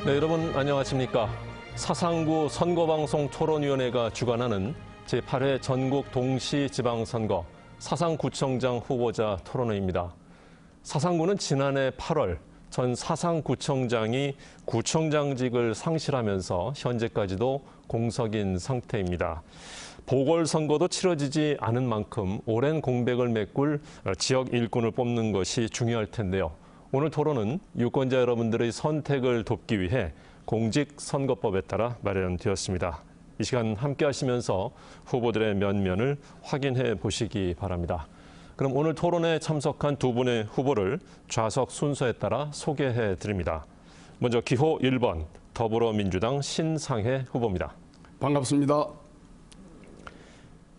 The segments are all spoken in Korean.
네, 여러분 안녕하십니까. 사상구 선거방송 토론위원회가 주관하는 제8회 전국 동시지방선거 사상구청장 후보자 토론회입니다. 사상구는 지난해 8월 전 사상구청장이 구청장직을 상실하면서 현재까지도 공석인 상태입니다. 보궐선거도 치러지지 않은 만큼 오랜 공백을 메꿀 지역 일꾼을 뽑는 것이 중요할 텐데요. 오늘 토론은 유권자 여러분들의 선택을 돕기 위해 공직선거법에 따라 마련되었습니다. 이 시간 함께 하시면서 후보들의 면면을 확인해 보시기 바랍니다. 그럼 오늘 토론에 참석한 두 분의 후보를 좌석 순서에 따라 소개해 드립니다. 먼저 기호 1번 더불어민주당 신상혜 후보입니다. 반갑습니다.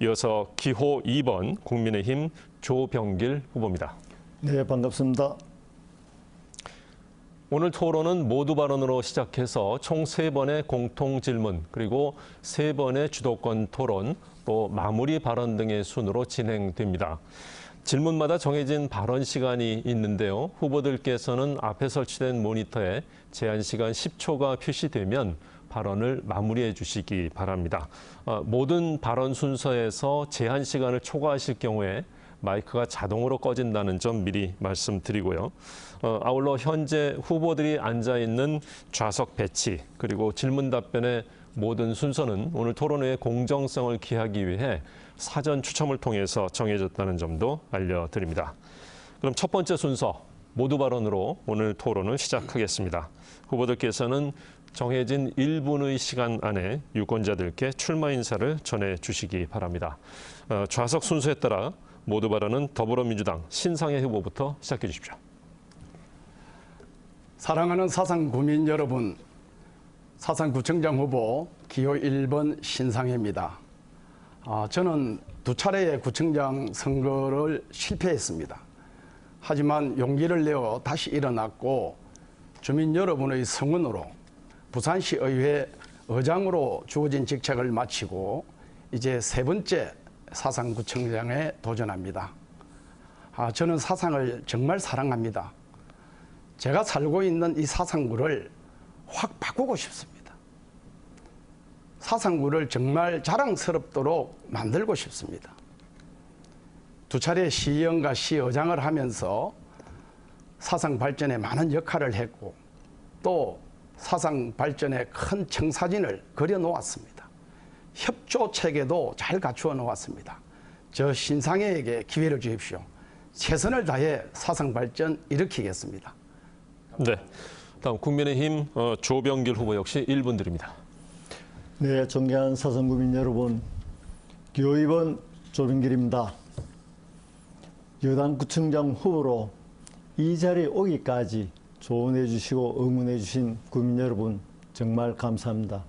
이어서 기호 2번 국민의힘 조병길 후보입니다. 네, 반갑습니다. 오늘 토론은 모두 발언으로 시작해서 총 3번의 공통 질문, 그리고 3번의 주도권 토론, 또 마무리 발언 등의 순으로 진행됩니다. 질문마다 정해진 발언 시간이 있는데요. 후보들께서는 앞에 설치된 모니터에 제한 시간 10초가 표시되면 발언을 마무리해 주시기 바랍니다. 모든 발언 순서에서 제한 시간을 초과하실 경우에 마이크가 자동으로 꺼진다는 점 미리 말씀드리고요. 아울러 현재 후보들이 앉아있는 좌석 배치, 그리고 질문 답변의 모든 순서는 오늘 토론회의 공정성을 기하기 위해 사전 추첨을 통해서 정해졌다는 점도 알려드립니다. 그럼 첫 번째 순서, 모두 발언으로 오늘 토론을 시작하겠습니다. 후보들께서는 정해진 1분의 시간 안에 유권자들께 출마 인사를 전해주시기 바랍니다. 좌석 순서에 따라 모두 발언은 더불어민주당 신상혜 후보부터 시작해 주십시오. 사랑하는 사상구민 여러분, 사상구청장 후보 기호 1번 신상혜입니다. 저는 두 차례의 구청장 선거를 실패했습니다. 하지만 용기를 내어 다시 일어났고 주민 여러분의 성원으로 부산시 의회 의장으로 주어진 직책을 마치고 이제 3번째 사상구청장에 도전합니다. 저는 사상을 정말 사랑합니다. 제가 살고 있는 이 사상구를 확 바꾸고 싶습니다. 사상구를 정말 자랑스럽도록 만들고 싶습니다. 두 차례 시의원과 시의장을 하면서 사상 발전에 많은 역할을 했고 또 사상 발전에 큰 청사진을 그려놓았습니다. 협조 체계도 잘 갖추어 놓았습니다. 저 신상혜에게 기회를 주십시오. 최선을 다해 사상 발전 일으키겠습니다. 네, 다음 국민의힘 조병길 후보 역시 1분 드립니다. 네, 존경하는 사상구민 여러분, 기호 2번 조병길입니다. 여당 구청장 후보로 이 자리에 오기까지 조언해 주시고 응원해 주신 국민 여러분 정말 감사합니다.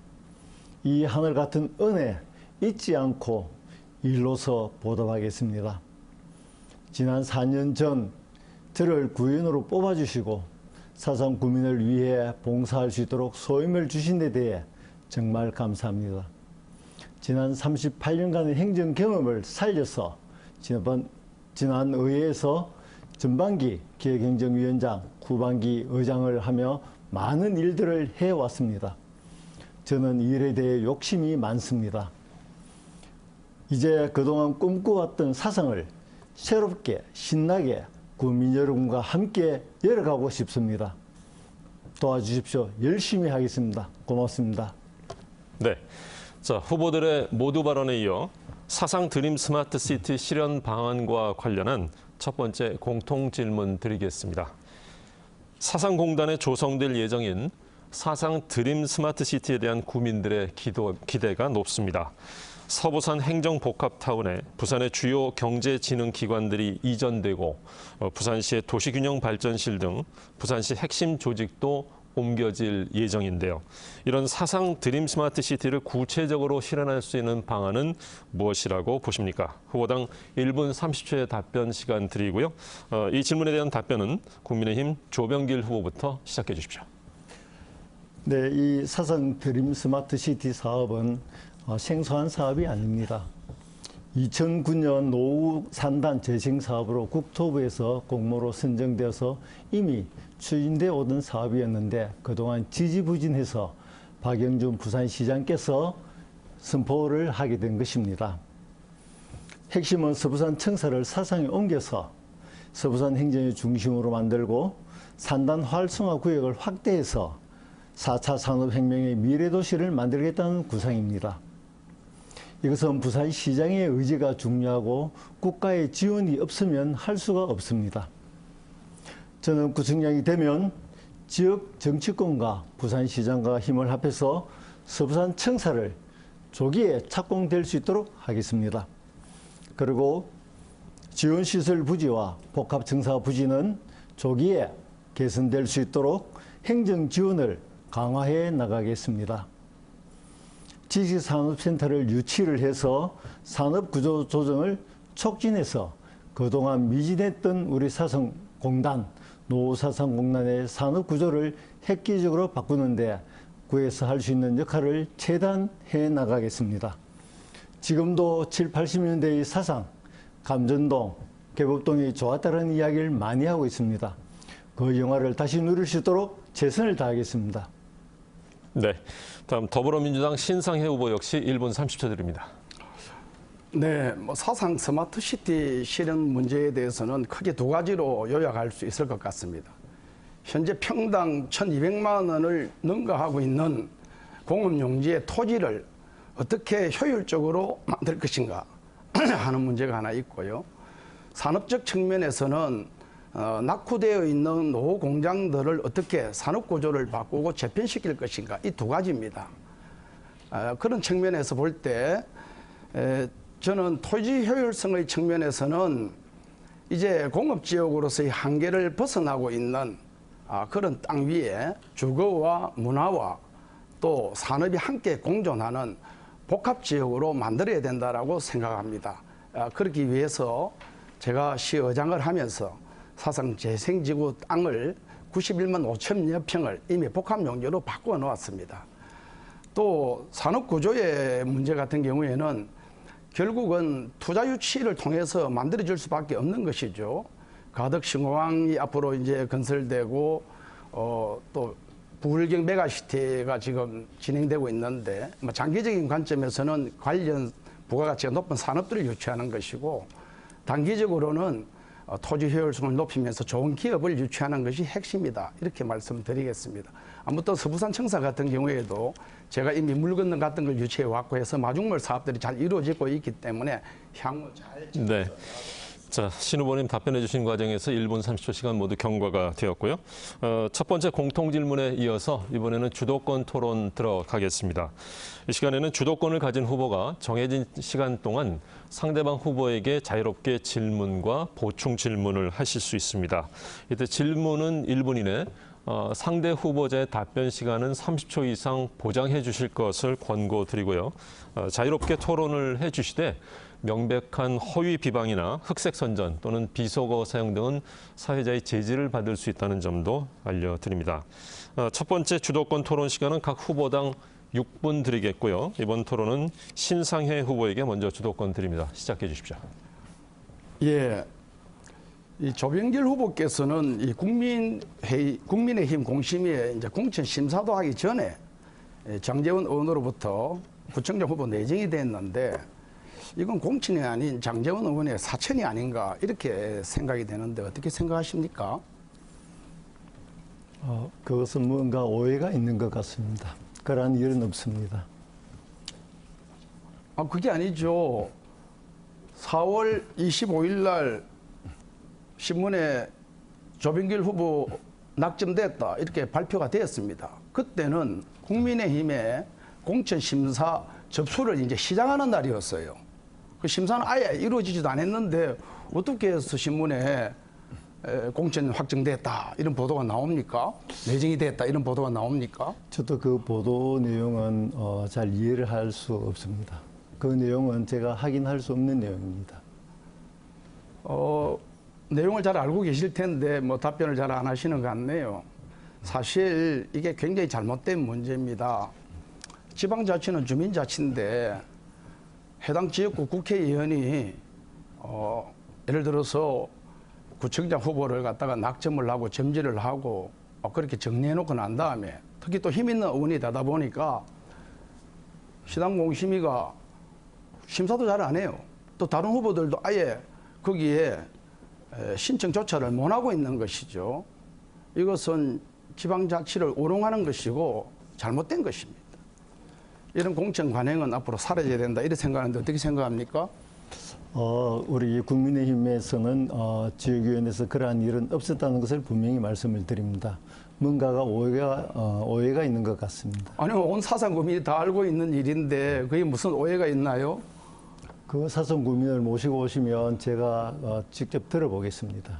이 하늘 같은 은혜 잊지 않고 일로서 보답하겠습니다. 지난 4년 전 저를 구의원으로 뽑아주시고 사상 구민을 위해 봉사할 수 있도록 소임을 주신 데 대해 정말 감사합니다. 지난 38년간의 행정 경험을 살려서 지난 의회에서 전반기 기획행정위원장, 후반기 의장을 하며 많은 일들을 해왔습니다. 저는 이 일에 대해 욕심이 많습니다. 이제 그동안 꿈꿔왔던 사상을 새롭게 신나게 국민 여러분과 함께 열어가고 싶습니다. 도와주십시오. 열심히 하겠습니다. 고맙습니다. 네, 자, 후보들의 모두 발언에 이어 사상 드림 스마트 시티 실현 방안과 관련한 첫 번째 공통 질문 드리겠습니다. 사상공단에 조성될 예정인 사상 드림 스마트 시티에 대한 국민들의 기대가 높습니다. 서부산 행정복합타운에 부산의 주요 경제진흥기관들이 이전되고 부산시의 도시균형발전실 등 부산시 핵심 조직도 옮겨질 예정인데요. 이런 사상 드림 스마트 시티를 구체적으로 실현할 수 있는 방안은 무엇이라고 보십니까? 후보당 1분 30초의 답변 시간 드리고요. 이 질문에 대한 답변은 국민의힘 조병길 후보부터 시작해 주십시오. 네, 이 사상 드림 스마트 시티 사업은 생소한 사업이 아닙니다. 2009년 노후 산단 재생 사업으로 국토부에서 공모로 선정되어서 이미 추진되어 오던 사업이었는데 그동안 지지부진해서 박영준 부산시장께서 선포를 하게 된 것입니다. 핵심은 서부산 청사를 사상에 옮겨서 서부산 행정의 중심으로 만들고 산단 활성화 구역을 확대해서 4차 산업혁명의 미래도시를 만들겠다는 구상입니다. 이것은 부산시장의 의지가 중요하고 국가의 지원이 없으면 할 수가 없습니다. 저는 구청장이 되면 지역 정치권과 부산시장과 힘을 합해서 서부산 청사를 조기에 착공될 수 있도록 하겠습니다. 그리고 지원시설 부지와 복합청사 부지는 조기에 개선될 수 있도록 행정 지원을 강화해 나가겠습니다. 지식산업센터를 유치를 해서 산업구조 조정을 촉진해서 그동안 미진했던 우리 사성공단, 노후사상공단의 산업구조를 획기적으로 바꾸는데 구에서 할 수 있는 역할을 최대한해 나가겠습니다. 지금도 7, 80년대의 사상, 감전동, 개법동이 좋았다는 이야기를 많이 하고 있습니다. 그 영화를 다시 누릴 수 있도록 최선을 다하겠습니다. 네, 다음 더불어민주당 신상혜 후보 역시 1분 30초 드립니다. 네, 사상 스마트시티 실현 문제에 대해서는 크게 두 가지로 요약할 수 있을 것 같습니다. 현재 평당 1,200만 원을 능가하고 있는 공업용지의 토지를 어떻게 효율적으로 만들 것인가 하는 문제가 하나 있고요. 산업적 측면에서는 낙후되어 있는 노후 공장들을 어떻게 산업구조를 바꾸고 재편시킬 것인가, 이 두 가지입니다. 그런 측면에서 볼 때 저는 토지 효율성의 측면에서는 이제 공업지역으로서의 한계를 벗어나고 있는 그런 땅 위에 주거와 문화와 또 산업이 함께 공존하는 복합지역으로 만들어야 된다라고 생각합니다. 그러기 위해서 제가 시의장을 하면서 사상 재생지구 땅을 91만 5천여 평을 이미 복합용지로 바꾸어 놓았습니다. 또 산업구조의 문제 같은 경우에는 결국은 투자 유치를 통해서 만들어질 수밖에 없는 것이죠. 가덕신공항이 앞으로 이제 건설되고 또 부울경 메가시티가 지금 진행되고 있는데 장기적인 관점에서는 관련 부가가치가 높은 산업들을 유치하는 것이고 단기적으로는 토지 효율성을 높이면서 좋은 기업을 유치하는 것이 핵심이다, 이렇게 말씀드리겠습니다. 아무튼 서부산 청사 같은 경우에도 제가 이미 물 건너 같은 걸 유치해 왔고 해서 마중물 사업들이 잘 이루어지고 있기 때문에 향후 잘 네. 자, 신 후보님 답변해 주신 과정에서 1분 30초 시간 모두 경과가 되었고요. 첫 번째 공통 질문에 이어서 이번에는 주도권 토론 들어가겠습니다. 이 시간에는 주도권을 가진 후보가 정해진 시간 동안 상대방 후보에게 자유롭게 질문과 보충 질문을 하실 수 있습니다. 이때 질문은 1분 이내, 상대 후보자의 답변 시간은 30초 이상 보장해 주실 것을 권고드리고요. 자유롭게 토론을 해 주시되 명백한 허위 비방이나 흑색 선전 또는 비속어 사용 등은 사회자의 제지를 받을 수 있다는 점도 알려드립니다. 첫 번째 주도권 토론 시간은 각 후보당 6분 드리겠고요. 이번 토론은 신상혜 후보에게 먼저 주도권 드립니다. 시작해 주십시오. 예. 이 조병길 후보께서는 이 국민의힘 공심위에 이제 공천 심사도 하기 전에 장제원 의원으로부터 구청장 후보 내정이 됐는데 이건 공천이 아닌 장제원 의원의 사천이 아닌가 이렇게 생각이 되는데 어떻게 생각하십니까? 그것은 뭔가 오해가 있는 것 같습니다. 그러한 일은 없습니다. 그게 아니죠. 4월 25일 날 신문에 조병길 후보 낙점됐다 이렇게 발표가 되었습니다. 그때는 국민의힘의 공천 심사 접수를 이제 시작하는 날이었어요. 그 심사는 아예 이루어지지도 않았는데 어떻게 해서 신문에 공천 확정됐다 이런 보도가 나옵니까? 내정이 됐다 이런 보도가 나옵니까? 저도 그 보도 내용은 잘 이해를 할 수 없습니다. 그 내용은 제가 확인할 수 없는 내용입니다. 내용을 잘 알고 계실 텐데 뭐 답변을 잘 안 하시는 것 같네요. 사실 이게 굉장히 잘못된 문제입니다. 지방자치는 주민자치인데 해당 지역구 국회의원이 예를 들어서 구청장 후보를 갖다가 낙점을 하고 점지를 하고 그렇게 정리해놓고 난 다음에 특히 또 힘 있는 의원이 되다 보니까 시당 공심위가 심사도 잘 안 해요. 또 다른 후보들도 아예 거기에 신청조차를 못 하고 있는 것이죠. 이것은 지방자치를 오롱하는 것이고 잘못된 것입니다. 이런 공천 관행은 앞으로 사라져야 된다 이렇게 생각하는데 어떻게 생각합니까? 우리 국민의힘에서는 지역위원회에서 그러한 일은 없었다는 것을 분명히 말씀을 드립니다. 뭔가가 오해가 있는 것 같습니다. 아니, 온 사상구민이 다 알고 있는 일인데 그게 무슨 오해가 있나요? 그 사성구민을 모시고 오시면 제가 직접 들어보겠습니다.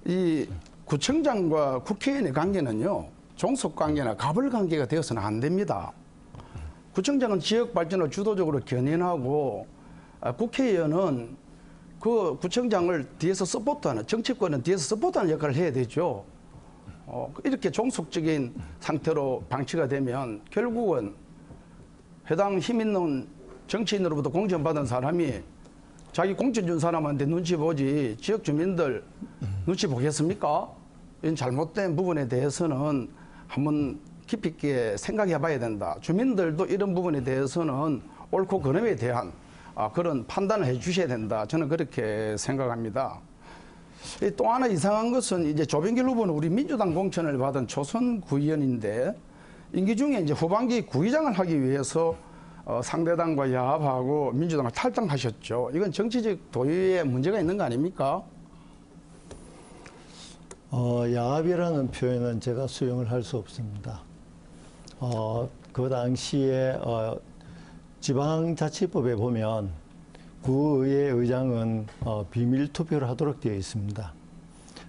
이 구청장과 국회의원의 관계는요, 종속관계나 갑을관계가 되어서는 안 됩니다. 구청장은 지역 발전을 주도적으로 견인하고 국회의원은 그 구청장을 뒤에서 서포트하는, 정치권은 뒤에서 서포트하는 역할을 해야 되죠. 이렇게 종속적인 상태로 방치가 되면 결국은 해당 힘 있는 정치인으로부터 공천받은 사람이 자기 공천 준 사람한테 눈치 보지 지역 주민들 눈치 보겠습니까? 이런 잘못된 부분에 대해서는 한번 깊이 있게 생각해 봐야 된다. 주민들도 이런 부분에 대해서는 옳고 그름에 대한 그런 판단을 해 주셔야 된다. 저는 그렇게 생각합니다. 또 하나 이상한 것은 이제 조병길 후보는 우리 민주당 공천을 받은 초선 구의원인데 임기 중에 이제 후반기 구의장을 하기 위해서 상대당과 야합하고 민주당을 탈당하셨죠. 이건 정치적 도의에 문제가 있는 거 아닙니까? 야합이라는 표현은 제가 수용을 할 수 없습니다. 그 당시에 지방자치법에 보면 구의회 의장은 비밀 투표를 하도록 되어 있습니다.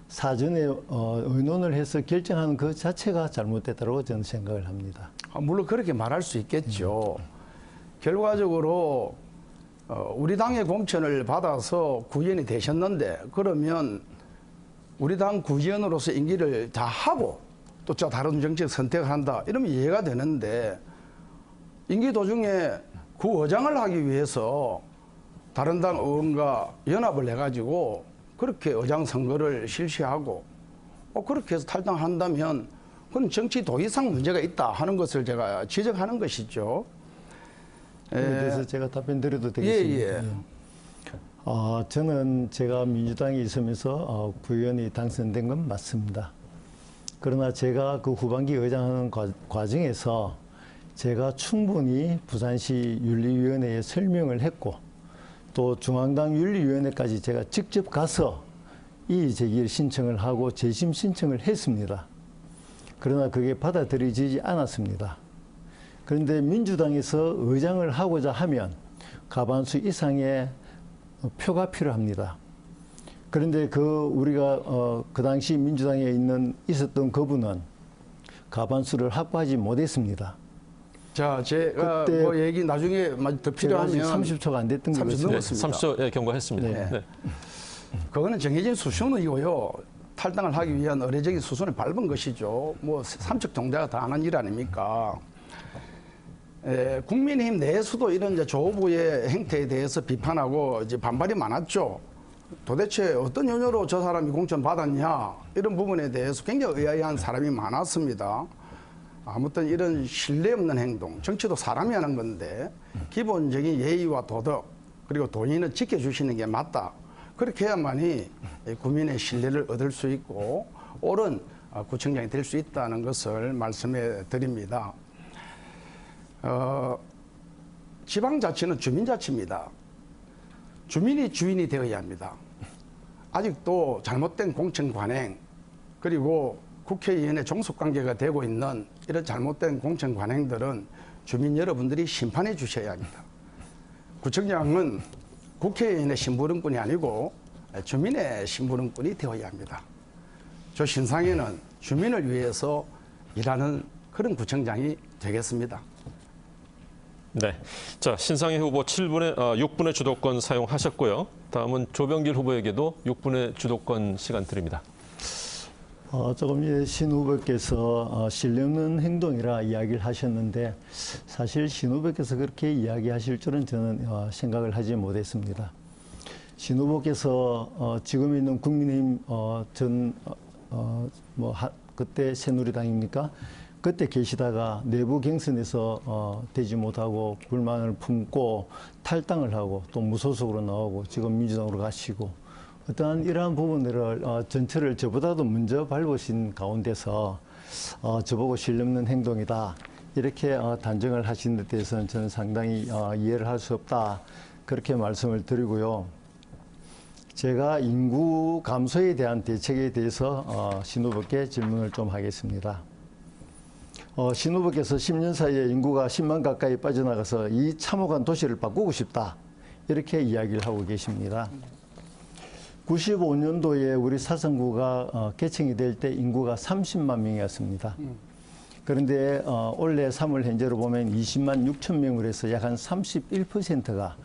사전에 의논을 해서 결정하는 그 자체가 잘못됐다고 저는 생각을 합니다. 물론 그렇게 말할 수 있겠죠. 결과적으로 우리 당의 공천을 받아서 구의원이 되셨는데 그러면 우리 당 구의원으로서 임기를 다 하고 또 다른 정책 선택을 한다 이러면 이해가 되는데 임기 도중에 구의장을 하기 위해서 다른 당 의원과 연합을 해가지고 그렇게 의장 선거를 실시하고 그렇게 해서 탈당한다면 그건 정치 도의상 문제가 있다 하는 것을 제가 지적하는 것이죠. 그에 대해서 제가 답변 드려도 되겠습니까? 저는 제가 민주당에 있으면서 구의원이 당선된 건 맞습니다. 그러나 제가 그 후반기 의장하는 과정에서 제가 충분히 부산시 윤리위원회에 설명을 했고 또 중앙당 윤리위원회까지 제가 직접 가서 이의 제기를 신청을 하고 재심 신청을 했습니다. 그러나 그게 받아들여지지 않았습니다. 그런데 민주당에서 의장을 하고자 하면 과반수 이상의 표가 필요합니다. 그런데 우리가 그 당시 민주당에 있었던 그분은 과반수를 확보하지 못했습니다. 자, 제가 그 얘기 나중에 더 필요하면 30초가 안 됐던 거죠. 30초 넘었습니다. 30초 경과했습니다. 네. 네. 그거는 정해진 수순이고요. 탈당을 하기 위한 의례적인 수순을 밟은 것이죠. 뭐 삼척동자가 다 아는 일 아닙니까? 국민의힘 내에서도 이런 이제 조 후보의 행태에 대해서 비판하고 이제 반발이 많았죠. 도대체 어떤 연유로 저 사람이 공천 받았냐 이런 부분에 대해서 굉장히 의아해한 사람이 많았습니다. 아무튼 이런 신뢰 없는 행동, 정치도 사람이 하는 건데 기본적인 예의와 도덕 그리고 도의는 지켜주시는 게 맞다. 그렇게 해야만이 국민의 신뢰를 얻을 수 있고 옳은 구청장이 될 수 있다는 것을 말씀해 드립니다. 지방자치는 주민자치입니다. 주민이 주인이 되어야 합니다. 아직도 잘못된 공천 관행 그리고 국회의원의 종속관계가 되고 있는 이런 잘못된 공천 관행들은 주민 여러분들이 심판해 주셔야 합니다. 구청장은 국회의원의 심부름꾼이 아니고 주민의 심부름꾼이 되어야 합니다. 저 신상에는 주민을 위해서 일하는 그런 구청장이 되겠습니다. 네. 자, 신상희 후보 6분의 주도권 사용하셨고요. 다음은 조병길 후보에게도 6분의 주도권 시간 드립니다. 조금 전에 신 후보께서 신뢰 없는 행동이라 이야기를 하셨는데 사실 신 후보께서 그렇게 이야기하실 줄은 저는 생각을 하지 못했습니다. 신 후보께서 지금 있는 국민의힘 그때 새누리당입니까? 그때 계시다가 내부 경선에서 되지 못하고 불만을 품고 탈당을 하고 또 무소속으로 나오고 지금 민주당으로 가시고 어떠한 이러한 부분들을 전체를 저보다도 먼저 밟으신 가운데서 저보고 신뢰 없는 행동이다 이렇게 단정을 하신 데 대해서는 저는 상당히 이해를 할 수 없다 그렇게 말씀을 드리고요. 제가 인구 감소에 대한 대책에 대해서 신 후보께 질문을 좀 하겠습니다. 신 후보께서 10년 사이에 인구가 10만 가까이 빠져나가서 이 참혹한 도시를 바꾸고 싶다 이렇게 이야기를 하고 계십니다. 95년도에 우리 사성구가 개청이 될 때 인구가 30만 명이었습니다. 그런데 올해 3월 현재로 보면 20만 6천 명으로 해서 약 한 31%가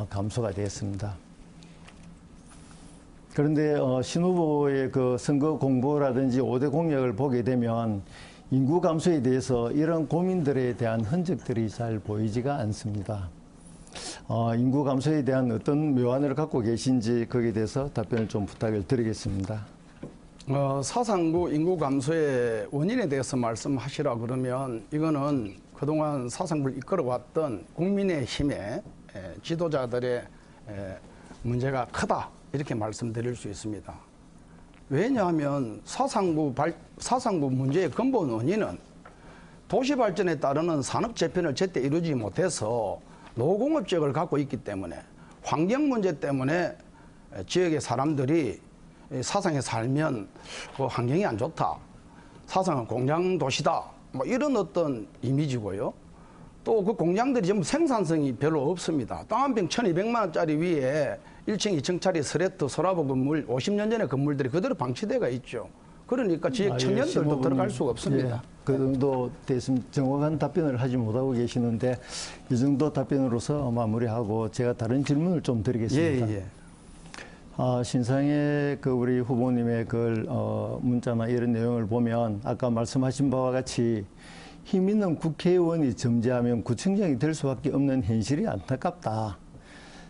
감소가 되었습니다. 그런데 신 후보의 그 선거 공보라든지 5대 공약을 보게 되면 인구 감소에 대해서 이런 고민들에 대한 흔적들이 잘 보이지가 않습니다. 인구 감소에 대한 어떤 묘안을 갖고 계신지 거기에 대해서 답변을 좀 부탁을 드리겠습니다. 사상구 인구 감소의 원인에 대해서 말씀하시라 그러면 이거는 그동안 사상구를 이끌어왔던 국민의힘의 지도자들의 문제가 크다 이렇게 말씀드릴 수 있습니다. 왜냐하면 사상구 문제의 근본 원인은 도시 발전에 따르는 산업 재편을 제때 이루지 못해서 노공업 지역을 갖고 있기 때문에 환경 문제 때문에 지역의 사람들이 사상에 살면 그 환경이 안 좋다. 사상은 공장 도시다. 뭐 이런 어떤 이미지고요. 또 그 공장들이 전부 생산성이 별로 없습니다. 땅 한 평 1,200만 원짜리 위에 1층, 2층짜리 스레트, 소라보 건물 50년 전의 건물들이 그대로 방치돼가 있죠. 그러니까 지역 청년들도 들어갈 수가 없습니다. 예, 그 정도 됐으면 정확한 답변을 하지 못하고 계시는데 이 정도 답변으로서 마무리하고 제가 다른 질문을 좀 드리겠습니다. 예. 신상의 그 우리 후보님의 그 문자나 이런 내용을 보면 아까 말씀하신 바와 같이 힘 있는 국회의원이 점지하면 구청장이 될 수밖에 없는 현실이 안타깝다.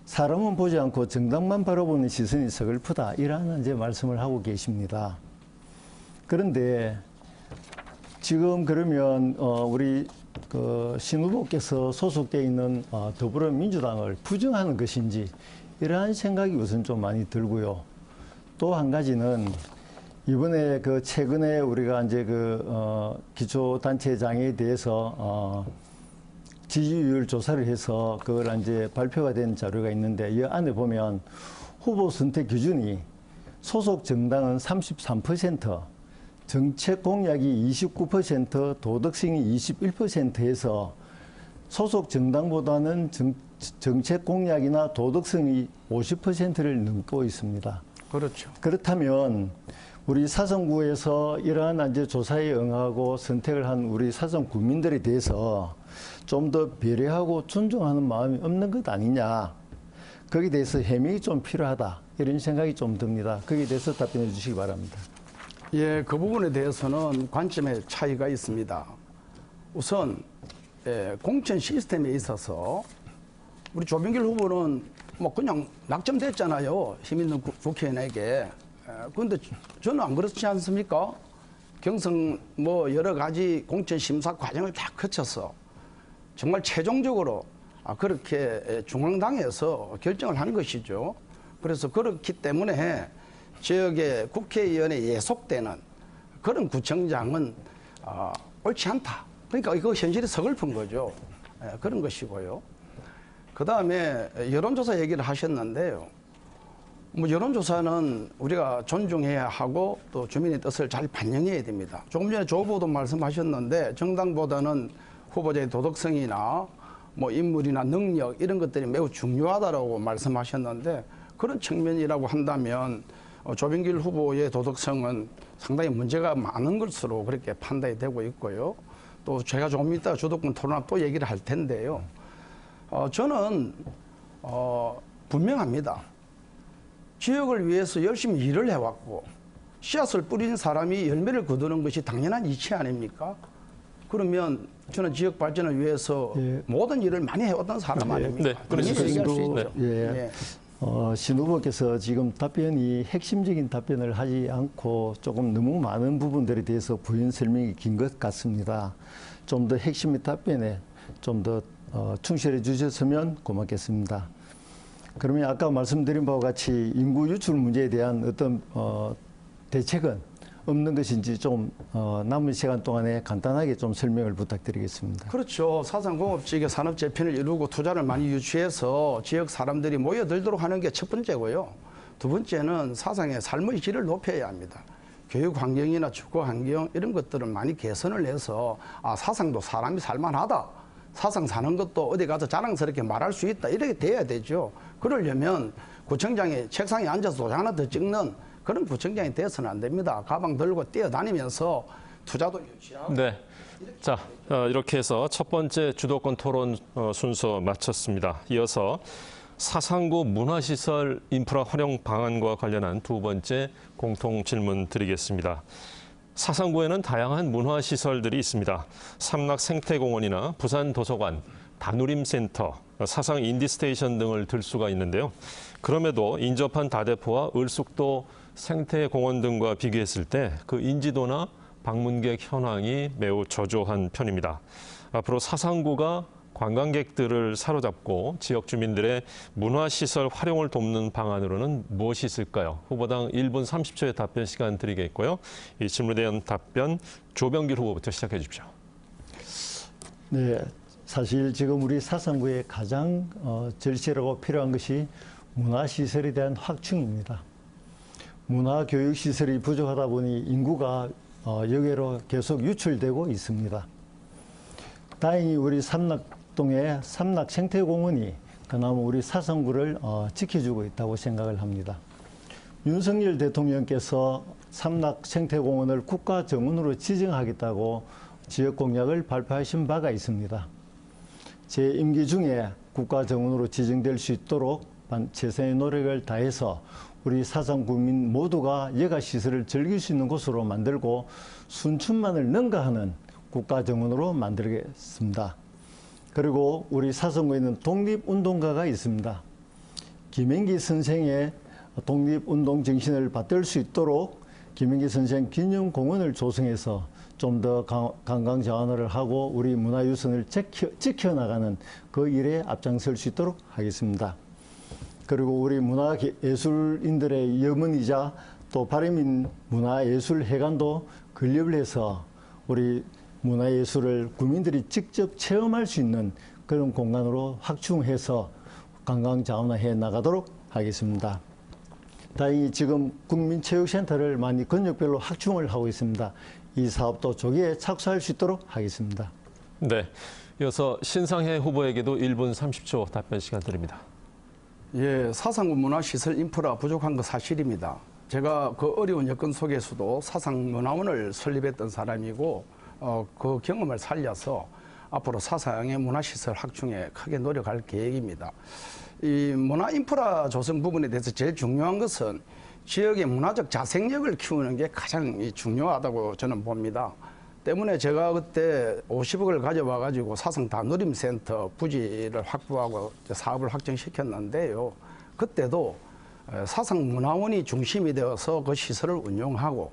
사람은 보지 않고 정당만 바라보는 시선이 서글프다. 이러한 이제 말씀을 하고 계십니다. 그런데 지금 그러면 우리 그 신 후보께서 소속되어 있는 더불어민주당을 부정하는 것인지 이러한 생각이 우선 좀 많이 들고요. 또 한 가지는 이번에 그 최근에 우리가 이제 그 기초단체장에 대해서 지지율 조사를 해서 그걸 이제 발표가 된 자료가 있는데 이 안에 보면 후보 선택 기준이 소속 정당은 33%, 정책 공약이 29%, 도덕성이 21%에서 소속 정당보다는 정책 공약이나 도덕성이 50%를 넘고 있습니다. 그렇죠. 그렇다면 우리 사성구에서 이러한 이제 조사에 응하고 선택을 한 우리 사성 구민들에 대해서 좀 더 배려하고 존중하는 마음이 없는 것 아니냐. 거기에 대해서 해명이 좀 필요하다. 이런 생각이 좀 듭니다. 거기에 대해서 답변해 주시기 바랍니다. 예, 그 부분에 대해서는 관점의 차이가 있습니다. 우선 공천 시스템에 있어서 우리 조병길 후보는 뭐 그냥 낙점됐잖아요. 힘 있는 국회의원에게. 그런데 저는 안 그렇지 않습니까? 경선 뭐 여러 가지 공천 심사 과정을 다 거쳐서 정말 최종적으로 그렇게 중앙당에서 결정을 한 것이죠. 그래서 그렇기 때문에 지역의 국회의원에 예속되는 그런 구청장은 옳지 않다. 그러니까 이거 현실이 서글픈 거죠. 그런 것이고요. 그 다음에 여론조사 얘기를 하셨는데요. 뭐 여론조사는 우리가 존중해야 하고 또 주민의 뜻을 잘 반영해야 됩니다. 조금 전에 조 후보도 말씀하셨는데 정당보다는 후보자의 도덕성이나 뭐 인물이나 능력 이런 것들이 매우 중요하다라고 말씀하셨는데 그런 측면이라고 한다면 조병길 후보의 도덕성은 상당히 문제가 많은 것으로 그렇게 판단이 되고 있고요. 또 제가 조금 이따 주도권 토론합 또 얘기를 할 텐데요. 저는 분명합니다. 지역을 위해서 열심히 일을 해왔고 씨앗을 뿌린 사람이 열매를 거두는 것이 당연한 이치 아닙니까? 그러면 저는 지역 발전을 위해서 예. 모든 일을 많이 해왔던 사람 아닙니까? 네, 그럴 수 당연히 얘기할 수 있습니다. 있죠. 예. 네. 신 후보께서 지금 답변이 핵심적인 답변을 하지 않고 조금 너무 많은 부분들에 대해서 부연 설명이 긴 것 같습니다. 좀 더 핵심의 답변에 좀 더 충실해 주셨으면 고맙겠습니다. 그러면 아까 말씀드린 바와 같이 인구 유출 문제에 대한 어떤 대책은 없는 것인지 좀 남은 시간 동안에 간단하게 좀 설명을 부탁드리겠습니다. 그렇죠. 사상공업지역의 산업 재편을 이루고 투자를 많이 유치해서 지역 사람들이 모여들도록 하는 게 첫 번째고요. 두 번째는 사상의 삶의 질을 높여야 합니다. 교육 환경이나 주거 환경 이런 것들을 많이 개선을 해서 사상도 사람이 살만하다. 사상 사는 것도 어디 가서 자랑스럽게 말할 수 있다. 이렇게 돼야 되죠. 그러려면 구청장이 책상에 앉아서 도장 하나 더 찍는 그런 구청장이 돼서는 안 됩니다. 가방 들고 뛰어다니면서 투자도 유치하고. 네. 자, 이렇게 해서 첫 번째 주도권 토론 순서 마쳤습니다. 이어서 사상구 문화시설 인프라 활용 방안과 관련한 두 번째 공통 질문 드리겠습니다. 사상구에는 다양한 문화시설들이 있습니다. 삼락 생태공원이나 부산 도서관, 다누림센터, 사상 인디스테이션 등을 들 수가 있는데요. 그럼에도 인접한 다대포와 을숙도 생태공원 등과 비교했을 때 그 인지도나 방문객 현황이 매우 저조한 편입니다. 앞으로 사상구가 관광객들을 사로잡고 지역 주민들의 문화시설 활용을 돕는 방안으로는 무엇이 있을까요? 후보당 1분 30초의 답변 시간 드리겠고요. 이 질문에 대한 답변 조병길 후보부터 시작해 주십시오. 네, 사실 지금 우리 사상구에 가장 절실하고 필요한 것이 문화시설에 대한 확충입니다. 문화교육시설이 부족하다 보니 인구가 여기로 계속 유출되고 있습니다. 다행히 우리 삼락동의 삼락생태공원이 그나마 우리 사상구를 지켜주고 있다고 생각을 합니다. 윤석열 대통령께서 삼락생태공원을 국가정원으로 지정하겠다고 지역공약을 발표하신 바가 있습니다. 제 임기 중에 국가정원으로 지정될 수 있도록 최선의 노력을 다해서 우리 사상구민 모두가 여가시설을 즐길 수 있는 곳으로 만들고 순춘만을 능가하는 국가정원으로 만들겠습니다. 그리고 우리 사상구에는 독립운동가가 있습니다. 김행기 선생의 독립운동 정신을 받들 수 있도록 김행기 선생 기념공원을 조성해서 좀 더 관광 자원화를 하고 우리 문화유산을 지켜나가는 그 일에 앞장설 수 있도록 하겠습니다. 그리고 우리 문화예술인들의 염원이자 또 바람인 문화예술회관도 건립을 해서 우리 문화예술을 국민들이 직접 체험할 수 있는 그런 공간으로 확충해서 관광 자원화해 나가도록 하겠습니다. 다행히 지금 국민체육센터를 많이 권역별로 확충을 하고 있습니다. 이 사업도 조기에 착수할 수 있도록 하겠습니다. 네, 이어서 신상혜 후보에게도 1분 30초 답변 시간 드립니다. 예, 사상구 문화시설 인프라 부족한 거 사실입니다. 제가 그 어려운 여건 속에서도 사상문화원을 설립했던 사람이고 그 경험을 살려서 앞으로 사상의 문화시설 확충에 크게 노력할 계획입니다. 이 문화 인프라 조성 부분에 대해서 제일 중요한 것은 지역의 문화적 자생력을 키우는 게 가장 중요하다고 저는 봅니다. 때문에 제가 그때 50억을 가져와 가지고 사상 다누림센터 부지를 확보하고 사업을 확정시켰는데요. 그때도 사상문화원이 중심이 되어서 그 시설을 운영하고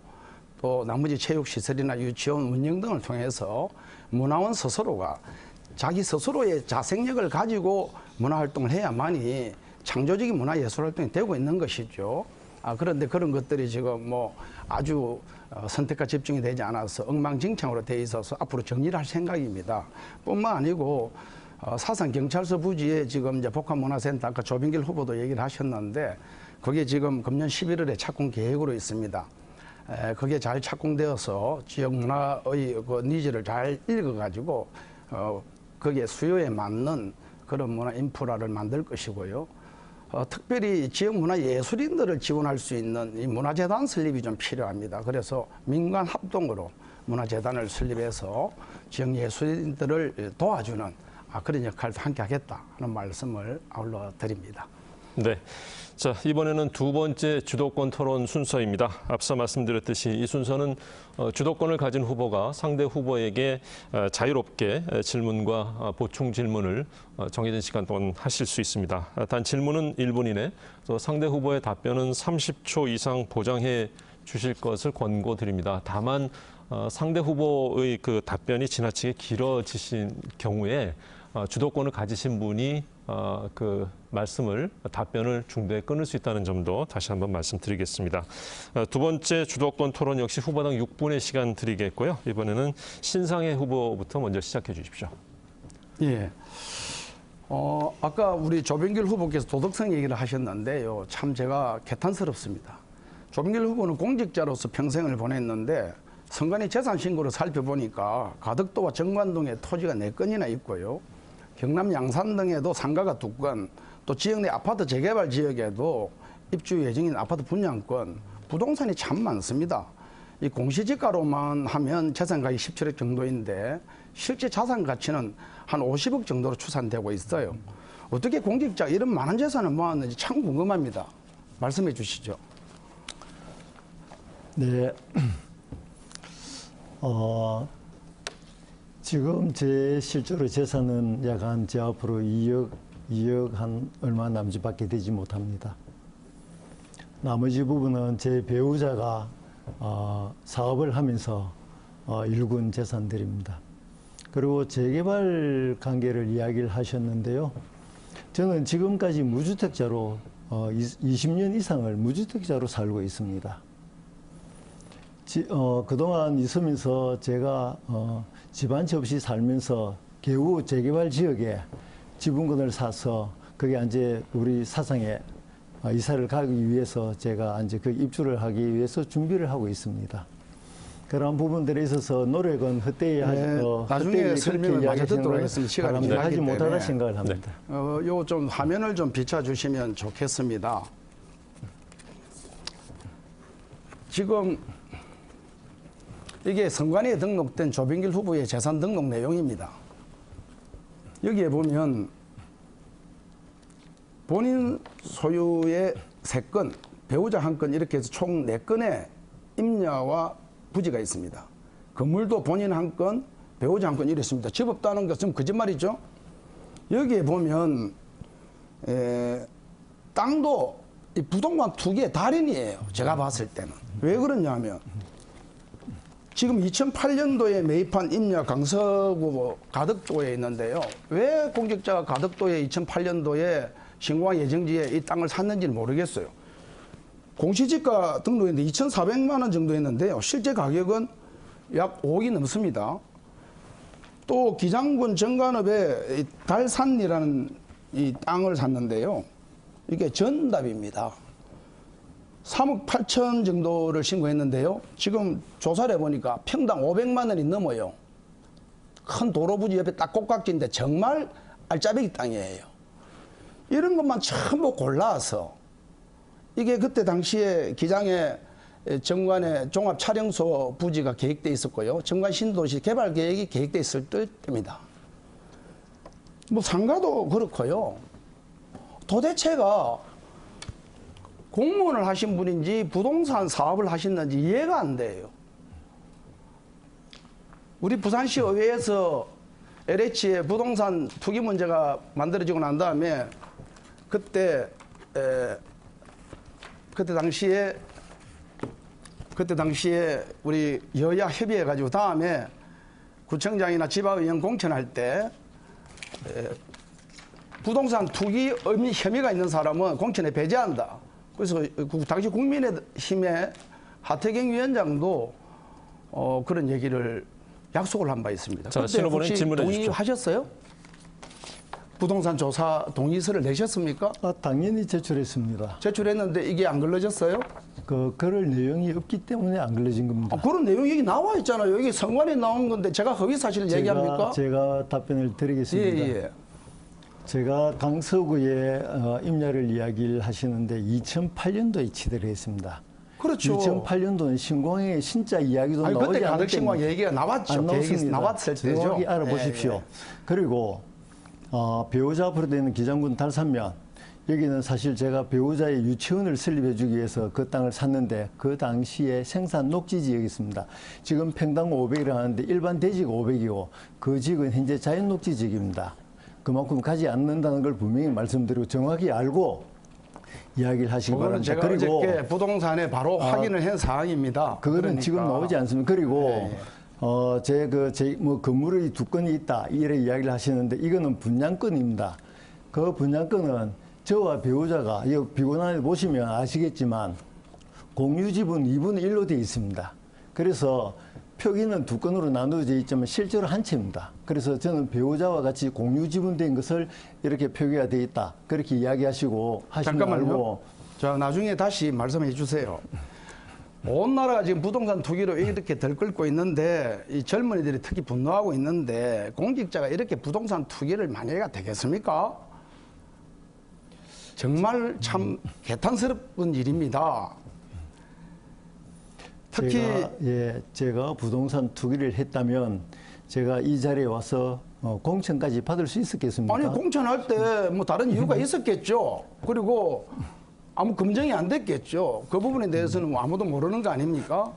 또 나머지 체육시설이나 유치원 운영 등을 통해서 문화원 스스로가 자기 스스로의 자생력을 가지고 문화활동을 해야만이 창조적인 문화예술활동이 되고 있는 것이죠. 그런데 그런 것들이 지금 아주 선택과 집중이 되지 않아서 엉망진창으로 돼 있어서 앞으로 정리를 할 생각입니다. 뿐만 아니고 사상경찰서 부지에 지금 이제 복합문화센터 아까 조병길 후보도 얘기를 하셨는데 그게 지금 금년 11월에 착공 계획으로 있습니다. 그게 잘 착공되어서 지역 문화의 그 니즈를 잘 읽어가지고 거기에 수요에 맞는 그런 문화 인프라를 만들 것이고요. 특별히 지역 문화 예술인들을 지원할 수 있는 이 문화재단 설립이 좀 필요합니다. 그래서 민간 합동으로 문화재단을 설립해서 지역 예술인들을 도와주는 그런 역할도 함께 하겠다 하는 말씀을 아울러 드립니다. 네. 자, 이번에는 두 번째 주도권 토론 순서입니다. 앞서 말씀드렸듯이 이 순서는 주도권을 가진 후보가 상대 후보에게 자유롭게 질문과 보충 질문을 정해진 시간 동안 하실 수 있습니다. 단 질문은 1분 이내, 또 상대 후보의 답변은 30초 이상 보장해 주실 것을 권고드립니다. 다만 상대 후보의 그 답변이 지나치게 길어지신 경우에 주도권을 가지신 분이 그 답변을 중도에 끊을 수 있다는 점도 다시 한번 말씀드리겠습니다. 두 번째 주도권 토론 역시 후보당 6분의 시간 드리겠고요. 이번에는 신상혜 후보부터 먼저 시작해 주십시오. 예. 아까 우리 조병길 후보께서 도덕성 얘기를 하셨는데요. 참 제가 개탄스럽습니다. 조병길 후보는 공직자로서 평생을 보냈는데 선관위 재산 신고를 살펴보니까 가덕도와 정관동에 토지가 4건이나 있고요. 경남 양산 등에도 상가가 2건, 또 지역 내 아파트 재개발 지역에도 입주 예정인 아파트 분양권, 부동산이 참 많습니다. 이 공시지가로만 하면 재산 가액이 17억 정도인데 실제 자산 가치는 한 50억 정도로 추산되고 있어요. 어떻게 공직자가 이런 많은 재산을 모았는지 참 궁금합니다. 말씀해 주시죠. 네. 지금 제 실제로 재산은 약 한 제 앞으로 2억 한 얼마 남짓밖에 되지 못합니다. 나머지 부분은 제 배우자가 사업을 하면서 일군 재산들입니다. 그리고 재개발 관계를 이야기를 하셨는데요. 저는 지금까지 무주택자로 20년 이상을 무주택자로 살고 있습니다. 그동안 있으면서 제가 집 한 채 없이 살면서 개우 재개발 지역에 지분권을 사서 거기 이제 우리 사상에 이사를 가기 위해서 제가 이제 그 입주를 하기 위해서 준비를 하고 있습니다. 그런 부분들에 있어서 노력은 헛되이 나중에 설명을 마저 듣도록 하겠습니다. 시간이 하지 못하다 생각을 합니다. 요 좀 화면을 좀 비춰주시면 좋겠습니다. 지금 이게 선관위에 등록된 조병길 후보의 재산 등록 내용입니다. 여기에 보면 본인 소유의 3건, 배우자 1건 이렇게 해서 총 4건의 임야와 부지가 있습니다. 건물도 본인 1건, 배우자 1건 이랬습니다. 집 없다는 것은 거짓말이죠. 여기에 보면 땅도 이 부동산 투기의 달인이에요. 제가 봤을 때는. 왜 그러냐면 지금 2008년도에 매입한 임야 강서구 가덕도에 있는데요. 왜 공직자가 가덕도에 2008년도에 신공항 예정지에 이 땅을 샀는지는 모르겠어요. 공시지가 등록했는데 2,400만 원 정도 했는데요. 실제 가격은 약 5억이 넘습니다. 또 기장군 정관읍에 달산이라는 이 땅을 샀는데요. 이게 전답입니다. 3억 8천 정도를 신고했는데요. 지금 조사를 해보니까 평당 500만 원이 넘어요. 큰 도로 부지 옆에 딱 꼭각지인데 정말 알짜배기 땅이에요. 이런 것만 전부 골라서 이게 그때 당시에 기장에 정관에 종합촬영소 부지가 계획돼 있었고요. 정관 신도시 개발 계획이 계획돼 있을 때입니다. 뭐 상가도 그렇고요. 도대체가 공무원을 하신 분인지 부동산 사업을 하셨는지 이해가 안 돼요. 우리 부산시 의회에서 LH의 부동산 투기 문제가 만들어지고 난 다음에 그때 당시에 우리 여야 협의해 가지고 다음에 구청장이나 지방의원 공천할 때 부동산 투기 혐의가 있는 사람은 공천에 배제한다. 그래서 당시 국민의힘의 하태경 위원장도 그런 얘기를 약속을 한 바 있습니다. 자, 그때 혹시 질문해 주십시오. 동의하셨어요? 부동산 조사 동의서를 내셨습니까? 당연히 제출했습니다. 제출했는데 이게 안 걸러졌어요? 그럴 내용이 없기 때문에 안 걸러진 겁니다. 그런 내용이 여기 나와 있잖아요. 여기 선관위에 나온 건데 제가 허위 사실을 얘기합니까? 제가 답변을 드리겠습니다. 예. 제가 강서구에 임야를 이야기를 하시는데 2008년도에 취재를 했습니다. 그렇죠. 2008년도는 신공항의 신자 이야기도 나오지 않기 그때 때문에 가덕신공항 얘기가 나왔죠. 계획이 나왔을 때죠. 정확히 알아보십시오. 예. 그리고 배우자 앞으로 되는 기장군 달산면 여기는 사실 제가 배우자의 유치원을 설립해주기 위해서 그 땅을 샀는데 그 당시에 생산 녹지 지역이 있습니다. 지금 평당 500이라고 하는데 일반 대지가 500이고 그 지역은 현재 자연 녹지 지역입니다. 그만큼 가지 않는다는 걸 분명히 말씀드리고 정확히 알고 이야기를 하시기 그거는 바랍니다. 제가 그리고 어저께 부동산에 바로 확인을 한 사항입니다. 그거는 그러니까. 지금 나오지 않습니다. 그리고 예. 뭐 건물이 두 건이 있다 이래 이야기를 하시는데 이거는 분양권입니다. 그 분양권은 저와 배우자가 이 비권안에 보시면 아시겠지만 공유지분 2분의 1로 되어 있습니다. 그래서 표기는 두 건으로 나누어져 있지만 실제로 한 채입니다. 그래서 저는 배우자와 같이 공유지분된 것을 이렇게 표기가 되어 있다. 그렇게 이야기하시고 하시는 거 잠깐만요. 알고 자, 나중에 다시 말씀해 주세요. 온 나라가 지금 부동산 투기로 이렇게 들끓고 있는데 이 젊은이들이 특히 분노하고 있는데 공직자가 이렇게 부동산 투기를 만약에 되겠습니까? 정말 참 개탄스러운 일입니다. 특히 제가 부동산 투기를 했다면 제가 이 자리에 와서 공천까지 받을 수 있었겠습니까? 아니 공천할 때 뭐 다른 이유가 있었겠죠. 그리고 아무 검증이 안 됐겠죠. 그 부분에 대해서는 뭐 아무도 모르는 거 아닙니까?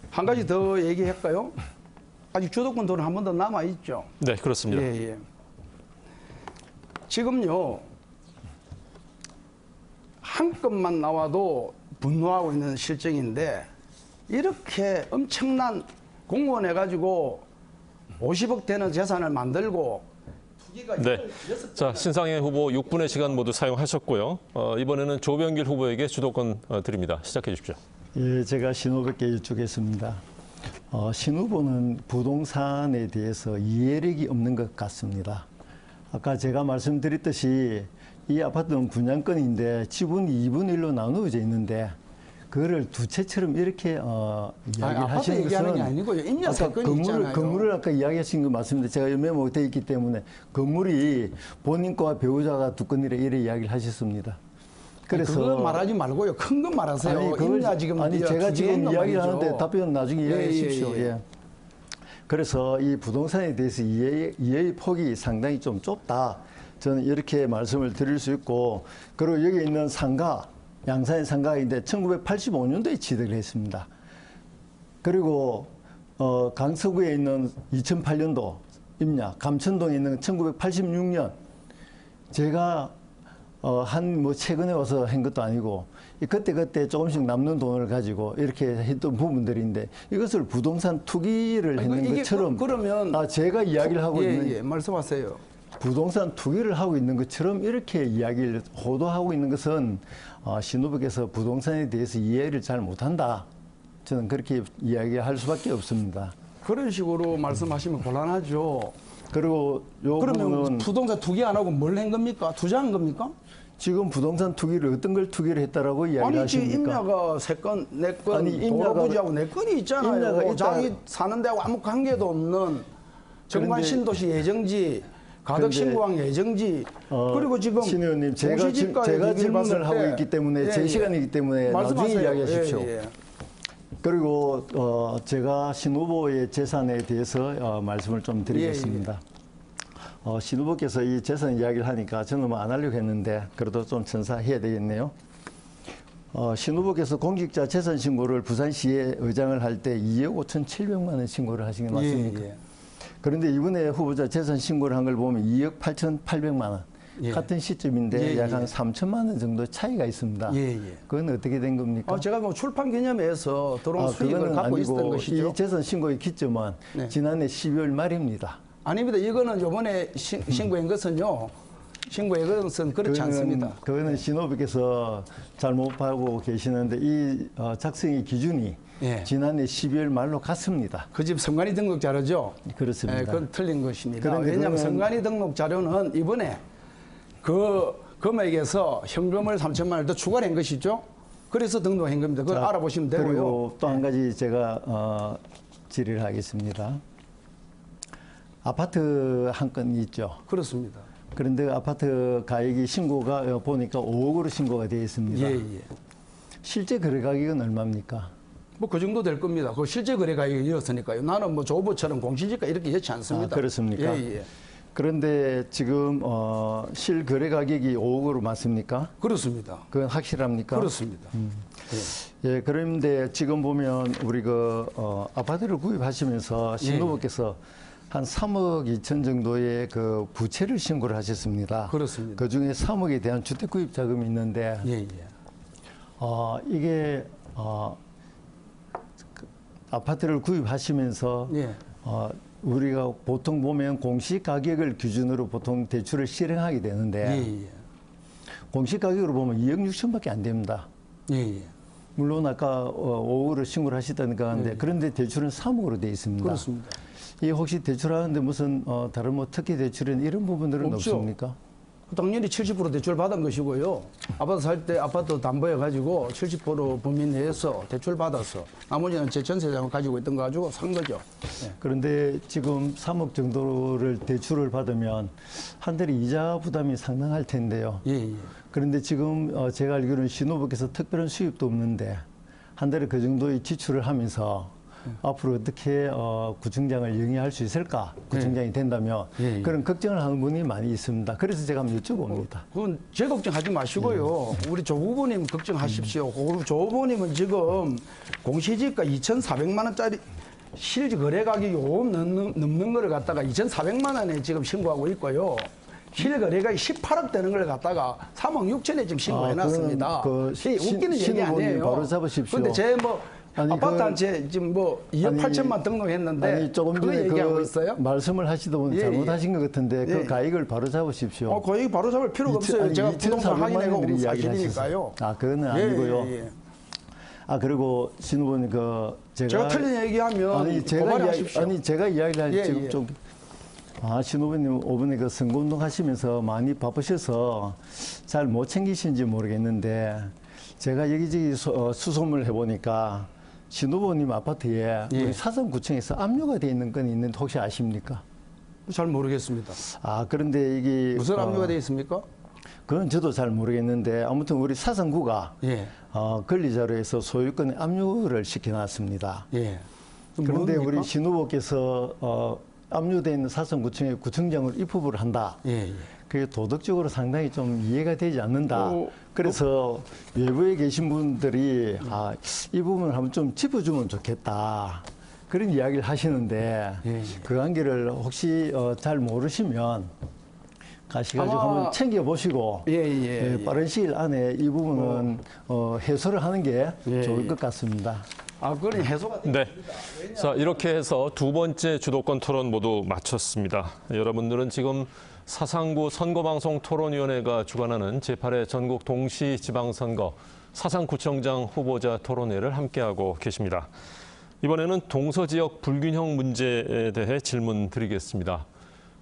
한 가지 더 얘기할까요? 아직 주도권 돈은 한 번 더 남아 있죠. 네, 그렇습니다. 예. 지금요 한 건만 나와도 분노하고 있는 실정인데 이렇게 엄청난 공무원 해가지고 50억 되는 재산을 만들고 투기가 네. 자, 신상혜 후보 6분의 시간 모두 사용하셨고요. 이번에는 조병길 후보에게 주도권 드립니다. 시작해 주십시오. 예, 제가 신 후보께 여쭙겠습니다. 신 후보는 부동산에 대해서 이해력이 없는 것 같습니다. 아까 제가 말씀드렸듯이 이 아파트는 분양권인데 지분이 2분의 1로 나누어져 있는데 그거를 두 채처럼 이렇게 이야기를 아파트 하시는 얘기하는 게 것은 아니고요. 임야 사건이 있잖아요. 건물을 아까 이야기하신 거 맞습니다. 제가 메모되어 있기 때문에 건물이 본인과 배우자가 두 건이라 이래 이야기를 하셨습니다. 그래서 그거 말하지 말고요. 큰 건 말하세요. 임야 지금 제가 지금 이야기를 말이죠. 하는데 답변 나중에 이야기해 주십시오. 예. 예. 그래서 이 부동산에 대해서 이해의 폭이 상당히 좀 좁다. 저는 이렇게 말씀을 드릴 수 있고, 그리고 여기 있는 상가, 양산의 상가인데 1985년도에 취득을 했습니다. 그리고 강서구에 있는 2008년도 임야, 감천동에 있는 1986년 제가 최근에 와서 한 것도 아니고 그때 조금씩 남는 돈을 가지고 이렇게 했던 부분들인데 이것을 부동산 투기를 했는 이게 것처럼 그러면 제가 이야기를 하고 있는 말씀하세요. 부동산 투기를 하고 있는 것처럼 이렇게 이야기를 호도하고 있는 것은 신 후보께서 부동산에 대해서 이해를 잘 못한다. 저는 그렇게 이야기할 수밖에 없습니다. 그런 식으로 말씀하시면 곤란하죠. 그리고 요 그러면 부분은 부동산 투기 안 하고 뭘 한 겁니까? 투자한 겁니까? 지금 부동산 투기를 어떤 걸 투기를 했다라고 이야기를 아니 지금 하십니까? 임야가 3건, 4건, 아니, 도로부지하고 4건이 있잖아요. 임야가 있다. 자기 사는 데하고 아무 관계도 없는 정관 그런데- 신도시 예정지, 가덕 그런데- 신구항 예정지, 그리고 지금 신 의원님 제가 공시지가의 얘기를 질문을 봤을 하고 때- 있기 때문에 예, 제 예. 시간이기 때문에 나중에 말씀하세요. 이야기하십시오. 예, 예. 그리고 제가 신 후보의 재산에 대해서 말씀을 좀 드리겠습니다. 신 후보께서 이 재산 이야기를 하니까 저는 뭐 안 하려고 했는데 그래도 좀 전사해야 되겠네요. 신 후보께서 공직자 재산 신고를 부산시에 의장을 할 때 2억 5,700만 원 신고를 하신 게 맞습니까? 예. 그런데 이번에 후보자 재산 신고를 한 걸 보면 2억 8,800만 원. 예. 같은 시점인데 예, 약 한 예. 3천만 원 정도 차이가 있습니다. 예. 그건 어떻게 된 겁니까? 제가 뭐 출판 기념회에서 들어온 수익을 갖고 있었던 것이죠. 이 재산 신고의 기점은 네. 지난해 12월 말입니다. 아닙니다. 이거는 이번에 신고한 것은요. 신고한 것은 그렇지 않습니다. 그거는 신호부께서 잘못 보고 계시는데 이 작성의 기준이 예. 지난해 12월 말로 같습니다. 그 집 성관이 등록 자료죠. 그렇습니다. 그건 틀린 것입니다. 그런데 왜냐하면 그거는- 성관이 등록 자료는 이번에 그 금액에서 현금을 3천만 원을 더 추가한 것이죠. 그래서 등록한 겁니다. 그걸 자, 알아보시면 되고요. 그리고 또 한 가지 제가 질의를 하겠습니다. 아파트 한 건 있죠. 그렇습니다. 그런데 아파트 가액이 신고가 보니까 5억으로 신고가 되어 있습니다. 예. 실제 거래 가격은 얼마입니까? 뭐 그 정도 될 겁니다. 그 실제 거래 가격이 이었으니까요. 나는 뭐 조부처럼 공시지가 이렇게 여치 않습니다. 그렇습니까? 예. 그런데 지금 실거래 가격이 5억으로 맞습니까? 그렇습니다. 그건 확실합니까? 그렇습니다. 예, 그런데 지금 보면 우리 아파트를 구입하시면서 신부께서 한 3억 2천 정도의 그 부채를 신고를 하셨습니다. 그렇습니다. 그 중에 3억에 대한 주택 구입 자금이 있는데 예, 예. 이게 아파트를 구입하시면서 예. 우리가 보통 보면 공시 가격을 기준으로 보통 대출을 실행하게 되는데 예, 예. 공시 가격으로 보면 2억 6천밖에 안 됩니다. 예, 예. 물론 아까 5억으로 신고를 하셨다니까 하는데 그런데 대출은 3억으로 돼 있습니다. 그렇습니다. 이 혹시 대출하는데 무슨 다른 뭐 특혜 대출은 이런 부분들은 없죠. 없습니까? 당연히 70% 대출 받은 것이고요. 아파트 살 때 아파트 담보해 가지고 70% 범위 내에서 대출 받아서 나머지는 제 전세장을 가지고 있던 거 가지고 산 거죠. 예. 그런데 지금 3억 정도를 대출을 받으면 한 달에 이자 부담이 상당할 텐데요. 예, 예. 그런데 지금 제가 알기로는 신호부께서 특별한 수입도 없는데 한 달에 그 정도의 지출을 하면서 앞으로 어떻게 구청장을 영위할 수 있을까? 구청장이 된다면 예, 예. 그런 걱정을 하는 분이 많이 있습니다. 그래서 제가 한번 여쭤봅니다. 그건 제 걱정하지 마시고요. 우리 조 후보님 걱정하십시오. 조 후보님은 지금 공시지가 2,400만 원짜리 실거래 가격이 5억 넘는 거를 갖다가 2,400만 원에 지금 신고하고 있고요. 실거래가 18억 되는 걸 갖다가 3억 6천에 지금 신고해놨습니다. 웃기는 얘기 아니에요. 바로 잡으십시오. 근데 제 아니, 아파트 한 채 지금 2억 8천만 등록했는데 아니, 조금 그거 전에 얘기하고 있어요? 말씀을 하시다 보니 예, 잘못하신 것 같은데 예. 그 가액을 바로 잡으십시오. 거의 바로 잡을 필요가 없어요. 제가 부동산 확인해가 온 사실이니까요. 그거는 예, 아니고요. 예, 예. 그리고 신 후보님 제가 틀린 얘기하면 고발하십시오. 제가 이야기를 할 예, 지금 예. 좀 신 후보님 이번에 선거운동 하시면서 많이 바쁘셔서 잘 못 챙기신지 모르겠는데 제가 여기저기 수소문을 해보니까 신 후보님 아파트에 예. 우리 사성구청에서 압류가 돼 있는 건 있는데 혹시 아십니까? 잘 모르겠습니다. 그런데 이게 무슨 압류가 되어 있습니까? 그건 저도 잘 모르겠는데 아무튼 우리 사성구가 예. 권리자료에서 소유권의 압류를 시켜놨습니다. 예. 그런데 뭡니까? 우리 신 후보께서 압류되어 있는 사성구청의 구청장을 입후보를 한다. 예, 예. 그게 도덕적으로 상당히 좀 이해가 되지 않는다. 그래서 외부에 계신 분들이 이 부분을 한번 좀 짚어주면 좋겠다. 그런 이야기를 하시는데 예, 예. 그 관계를 혹시 잘 모르시면 가셔가지고 한번 챙겨보시고 예. 빠른 시일 안에 이 부분은 해소를 하는 게 예, 좋을 예. 것 같습니다. 그건 해소가 네. 자, 이렇게 해서 두 번째 주도권 토론 모두 마쳤습니다. 여러분들은 지금 사상구 선거방송 토론위원회가 주관하는 제8회 전국 동시지방선거 사상구청장 후보자 토론회를 함께하고 계십니다. 이번에는 동서지역 불균형 문제에 대해 질문 드리겠습니다.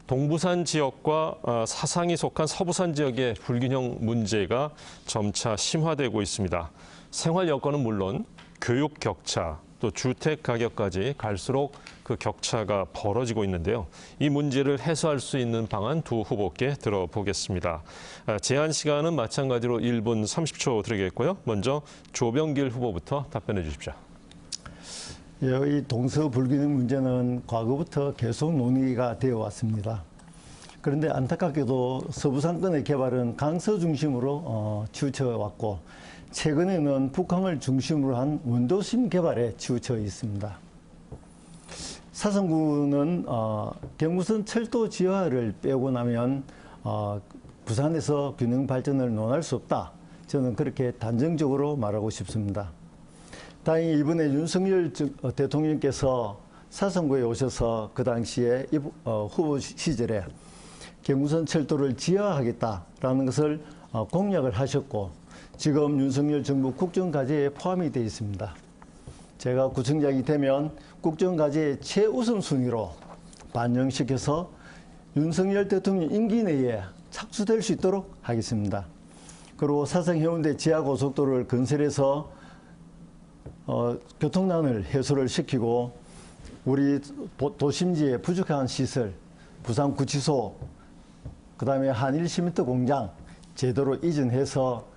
동부산 지역과 사상이 속한 서부산 지역의 불균형 문제가 점차 심화되고 있습니다. 생활 여건은 물론 교육 격차, 또 주택 가격까지 갈수록 그 격차가 벌어지고 있는데요. 이 문제를 해소할 수 있는 방안 두 후보께 들어보겠습니다. 제한 시간은 마찬가지로 1분 30초 드리겠고요. 먼저 조병길 후보부터 답변해 주십시오. 이 동서 불균형 문제는 과거부터 계속 논의가 되어 왔습니다. 그런데 안타깝게도 서부상권의 개발은 강서 중심으로 치우쳐 왔고 최근에는 북한을 중심으로 한 원도심 개발에 치우쳐 있습니다. 사성구는 경부선 철도 지하를 빼고 나면 부산에서 균형 발전을 논할 수 없다. 저는 그렇게 단정적으로 말하고 싶습니다. 다행히 이번에 윤석열 대통령께서 사성구에 오셔서 그 당시에 후보 시절에 경부선 철도를 지하하겠다라는 것을 공약을 하셨고 지금 윤석열 정부 국정과제에 포함이 되어 있습니다. 제가 구청장이 되면 국정과제의 최우선순위로 반영시켜서 윤석열 대통령 임기 내에 착수될 수 있도록 하겠습니다. 그리고 사상 해운대 지하고속도로를 건설해서 교통난을 해소를 시키고 우리 도심지의 부족한 시설, 부산구치소, 그다음에 한일 시멘트 공장 제대로 이전해서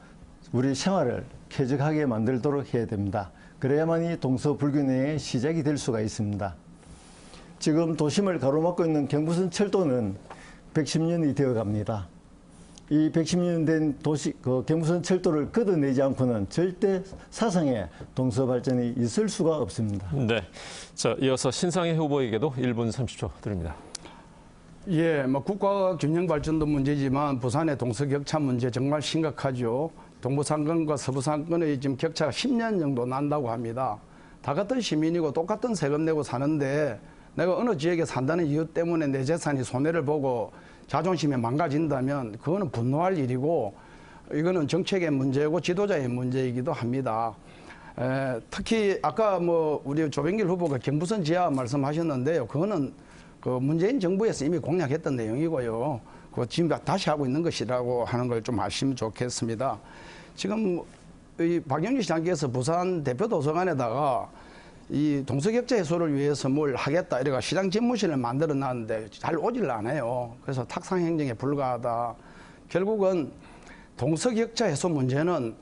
우리 생활을 쾌적하게 만들도록 해야 됩니다. 그래야만이 동서불균형의 시작이 될 수가 있습니다. 지금 도심을 가로막고 있는 경부선 철도는 110년이 되어 갑니다. 이 110년 된 도시, 경부선 철도를 걷어내지 않고는 절대 사상의 동서 발전이 있을 수가 없습니다. 네. 자, 이어서 신상혜 후보에게도 1분 30초 드립니다. 예, 뭐 국가 균형 발전도 문제지만 부산의 동서격차 문제 정말 심각하죠. 동부상권과 서부상권의 지금 격차가 10년 정도 난다고 합니다. 다 같은 시민이고 똑같은 세금 내고 사는데 내가 어느 지역에 산다는 이유 때문에 내 재산이 손해를 보고 자존심이 망가진다면 그거는 분노할 일이고 이거는 정책의 문제고 지도자의 문제이기도 합니다. 특히 아까 뭐 우리 조병길 후보가 경부선 지하 말씀하셨는데요. 그거는 그 문재인 정부에서 이미 공약했던 내용이고요. 그거 지금 다시 하고 있는 것이라고 하는 걸 좀 아시면 좋겠습니다. 지금 이 박영주 시장께서 부산 대표 도서관에다가 이 동서격차 해소를 위해서 뭘 하겠다 이래가 시장 집무실을 만들어 놨는데 잘 오질 않아요. 그래서 탁상 행정에 불과하다. 결국은 동서격차 해소 문제는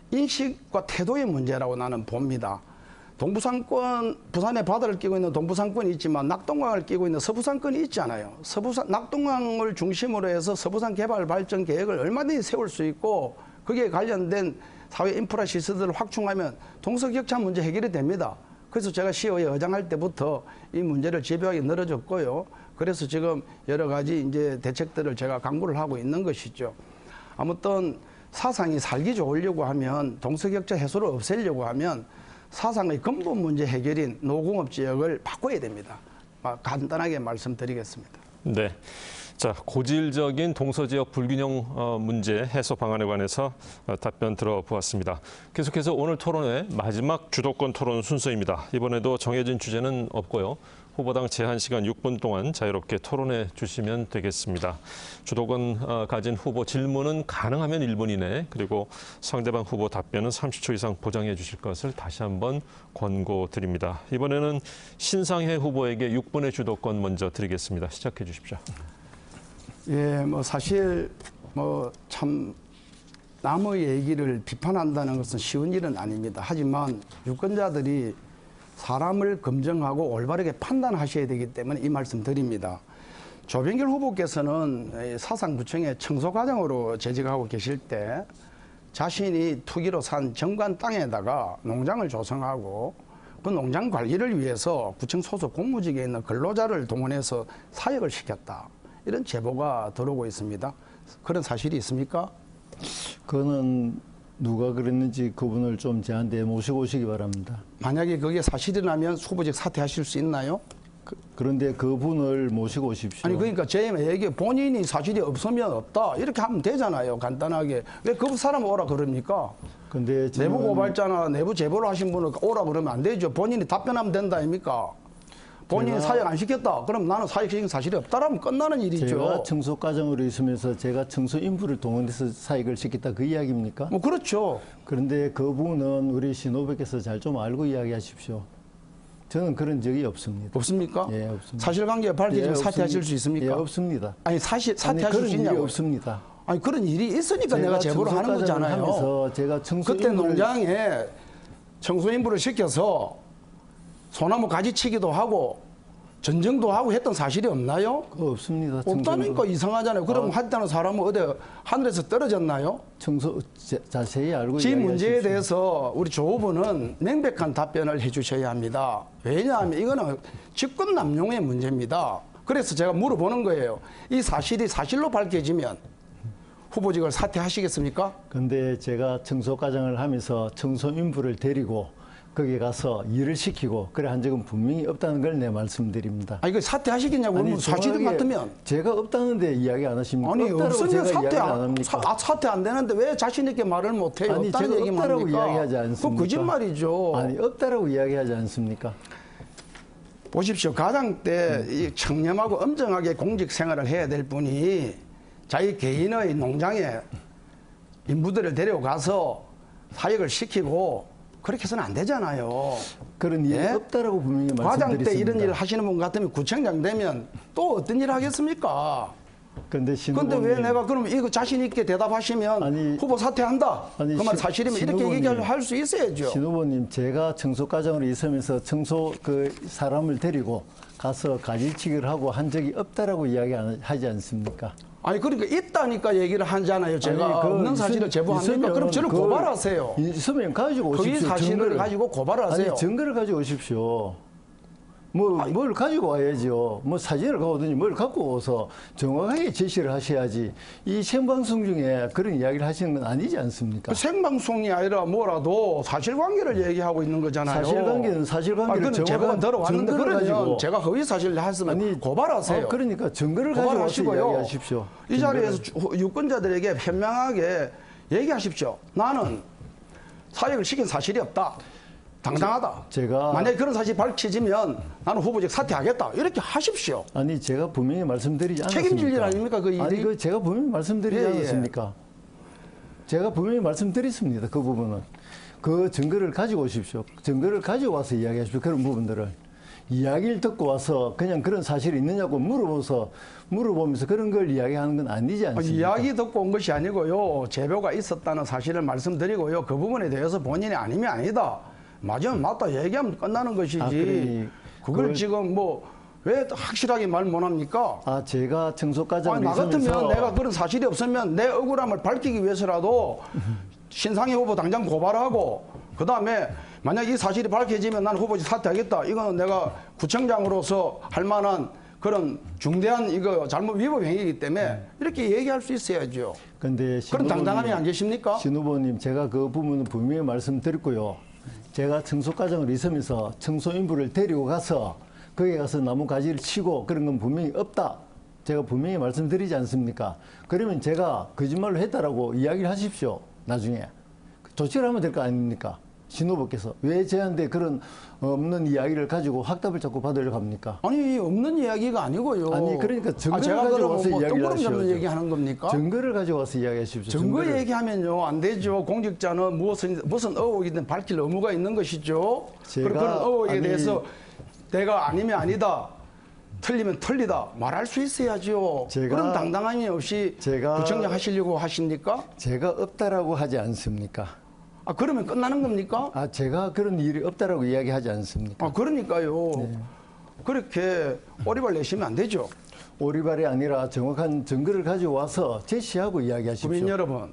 인식과 태도의 문제라고 나는 봅니다. 동부상권, 부산의 바다를 끼고 있는 동부상권이 있지만 낙동강을 끼고 있는 서부상권이 있잖아요. 낙동강을 중심으로 해서 서부산 개발 발전 계획을 얼마든지 세울 수 있고 거기에 관련된 사회 인프라 시설들을 확충하면 동서격차 문제 해결이 됩니다. 그래서 제가 시의회 의장할 때부터 이 문제를 집요하게 늘어졌고요. 그래서 지금 여러 가지 이제 대책들을 제가 강구를 하고 있는 것이죠. 아무튼 사상이 살기 좋으려고 하면 동서격차 해소를 없애려고 하면 사상의 근본 문제 해결인 노공업 지역을 바꿔야 됩니다. 간단하게 말씀드리겠습니다. 네. 자, 고질적인 동서지역 불균형 문제 해소 방안에 관해서 답변 들어보았습니다. 계속해서 오늘 토론의 마지막 주도권 토론 순서입니다. 이번에도 정해진 주제는 없고요. 후보당 제한 시간 6분 동안 자유롭게 토론해 주시면 되겠습니다. 주도권 가진 후보 질문은 가능하면 1분 이내, 그리고 상대방 후보 답변은 30초 이상 보장해 주실 것을 다시 한번 권고드립니다. 이번에는 신상혜 후보에게 6분의 주도권 먼저 드리겠습니다. 시작해 주십시오. 예, 뭐 사실 참 남의 얘기를 비판한다는 것은 쉬운 일은 아닙니다. 하지만 유권자들이 사람을 검증하고 올바르게 판단하셔야 되기 때문에 이 말씀 드립니다. 조병길 후보께서는 사상구청의 청소과장으로 재직하고 계실 때 자신이 투기로 산 정관 땅에다가 농장을 조성하고 그 농장 관리를 위해서 구청 소속 공무직에 있는 근로자를 동원해서 사역을 시켰다. 이런 제보가 들어오고 있습니다. 그런 사실이 있습니까? 그거는 누가 그랬는지 그분을 좀 저한테 모시고 오시기 바랍니다. 만약에 그게 사실이라면 후보직 사퇴하실 수 있나요? 그런데 그분을 모시고 오십시오. 아니 그러니까 제 얘기 본인이 사실이 없으면 없다 이렇게 하면 되잖아요. 간단하게. 왜 그 사람 오라 그럽니까? 근데 내부 고발자나 내부 제보를 하신 분을 오라 그러면 안 되죠. 본인이 답변하면 된다 아닙니까? 본인이 사역 안 시켰다. 그럼 나는 사역시킨 사실이 없다라면 끝나는 일이죠. 제가 청소과정으로 있으면서 제가 청소 인부를 동원해서 사역을 시켰다 그 이야기입니까? 뭐 그렇죠. 그런데 그분은 우리 신호백께서 잘 좀 알고 이야기하십시오. 저는 그런 적이 없습니다. 없습니까? 예, 없습니다. 사실관계가 밝혀지면 예, 사퇴하실 수 있습니까? 예, 없습니다. 아니 사퇴하실 그런 수 일이 있냐고. 없습니다. 아니 그런 일이 있으니까 내가 제보를 하는 거잖아요. 하면서 제가 청소 그때 인부를 농장에 청소인부를 시켜서 소나무 가지치기도 하고 전쟁도 하고 했던 사실이 없나요? 없습니다. 없다니까 이상하잖아요. 그럼 했다는 사람은 어디 하늘에서 떨어졌나요? 청소 자세히 알고 이 문제에 이야기하십시오. 대해서 우리 조 후보는 명백한 답변을 해주셔야 합니다. 왜냐하면 이거는 직권남용의 문제입니다. 그래서 제가 물어보는 거예요. 이 사실이 사실로 밝혀지면 후보직을 사퇴하시겠습니까? 근데 제가 청소과정을 하면서 청소인부를 데리고 거기 가서 일을 시키고 그래 한 적은 분명히 없다는 걸 내 말씀드립니다. 아니 그 사퇴하시겠냐고 그러면 사실 정확하게 같으면 제가 없다는데 이야기 안 하십니까? 아니 없다라고 없으면 제가 이야기 안 합니까? 사퇴 안 되는데 왜 자신 있게 말을 못해요? 아니, 없다는 제가 얘기만 없다라고 합니까? 이야기하지 않습니까? 그 거짓말이죠. 아니 없다라고 이야기하지 않습니까? 보십시오. 가장 때 이 청렴하고 엄정하게 공직 생활을 해야 될 분이 자기 개인의 농장에 인부들을 데려가서 사역을 시키고 그렇게 해서는 안 되잖아요. 그런 일이 예? 없다라고 분명히 과장 말씀드렸습니다. 때 이런 일을 하시는 분 같으면 구청장 되면 또 어떤 일을 하겠습니까? 근데 근데 왜 내가 그러면 이거 자신 있게 대답하시면 아니, 후보 사퇴한다. 아니, 그 말 사실이면 이렇게 얘기할 수 있어야죠. 신 후보님, 제가 청소 과정을 있으면서 청소 그 사람을 데리고 가서 가지치기를 하고 한 적이 없다라고 이야기하지 않습니까? 아니 그러니까 있다니까 얘기를 하잖아요. 제가 아니, 없는 사실을 제보합니까? 그럼 저를 고발하세요. 있으면 가지고 오십시오. 거기 사실을 증거를. 가지고 고발하세요. 아니, 증거를 가지고 오십시오. 뭘 가지고 와야죠. 뭐 사진을 가오더니 뭘 갖고 와서 정확하게 제시를 하셔야지. 이 생방송 중에 그런 이야기를 하시는 건 아니지 않습니까? 그 생방송이 아니라 뭐라도 사실관계를 얘기하고 있는 거잖아요. 사실관계는 사실관계를 그건 제보가 들어왔는데 증거를 그러면 가지고. 제가 허위 사실을 했으면 고발하세요. 그러니까 증거를 가지고 와서 이야기하십시오. 이 자리에서 유권자들에게 현명하게 얘기하십시오. 나는 사역을 시킨 사실이 없다. 당당하다. 제가 만약에 그런 사실이 밝혀지면 나는 후보직 사퇴하겠다. 이렇게 하십시오. 아니 제가 분명히 말씀드리지 않았습니까? 책임질 일 아닙니까 그 일이? 아니 그 제가 분명히 말씀드리지 예, 않았습니까? 제가 분명히 말씀드렸습니다. 그 부분은 그 증거를 가지고 오십시오. 증거를 가지고 와서 이야기하십시오. 그런 부분들을 이야기를 듣고 와서 그냥 그런 사실이 있느냐고 물어보면서 그런 걸 이야기하는 건 아니지 않습니까? 이야기 듣고 온 것이 아니고요. 제보가 있었다는 사실을 말씀드리고요. 그 부분에 대해서 본인이 아니면 아니다. 맞으면 맞다 얘기하면 끝나는 것이지. 그걸 지금 뭐 왜 확실하게 말 못합니까? 제가 청소 과정을 나 같으면 내가 그런 사실이 없으면 내 억울함을 밝히기 위해서라도 신상희 후보 당장 고발하고 그다음에 만약 이 사실이 밝혀지면 난 후보직 사퇴하겠다. 이거는 내가 구청장으로서 할 만한 그런 중대한 이거 잘못 위법 행위이기 때문에 이렇게 얘기할 수 있어야죠. 근데 그런 당당함이 안 계십니까? 신 후보님, 제가 그 부분은 분명히 말씀드렸고요. 제가 청소 과정을 있으면서 청소 인부를 데리고 가서 거기 가서 나무 가지를 치고 그런 건 분명히 없다. 제가 분명히 말씀드리지 않습니까? 그러면 제가 거짓말로 했다라고 이야기를 하십시오. 나중에. 조치를 하면 될 거 아닙니까? 신 후보께서. 왜 저한테 그런 없는 이야기를 가지고 확답을 자꾸 받으려고 합니까? 아니 없는 이야기가 아니고요. 아니 그러니까 증거를 제가 가지고 와서 뭐 이야기를 뜬구름 잡는 하시죠. 얘기하는 겁니까? 증거를 가지고 와서 이야기하십시오. 증거 증거를. 얘기하면요 안 되죠. 공직자는 무슨 의혹이든 밝힐 의무가 있는 것이죠. 그런 의혹에 대해서 내가 아니면 아니다. 틀리면 틀리다 말할 수 있어야죠. 그런 당당함이 없이 구청장 하시려고 하십니까? 제가 없다라고 하지 않습니까? 그러면 끝나는 겁니까? 제가 그런 일이 없다라고 이야기하지 않습니까? 그러니까요. 네. 그렇게 오리발 내시면 안 되죠. 오리발이 아니라 정확한 증거를 가지고 와서 제시하고 이야기하십시오. 국민 여러분,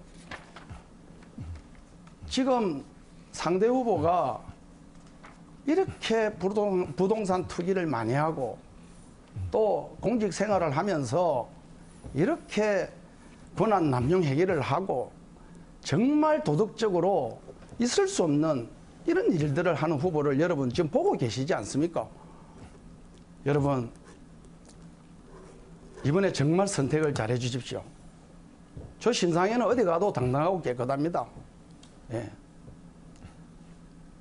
지금 상대 후보가 이렇게 부동산 투기를 많이 하고 또 공직 생활을 하면서 이렇게 권한 남용 행위를 하고 정말 도덕적으로 있을 수 없는 이런 일들을 하는 후보를 여러분 지금 보고 계시지 않습니까? 여러분 이번에 정말 선택을 잘해 주십시오. 저 신상에는 어디 가도 당당하고 깨끗합니다. 예.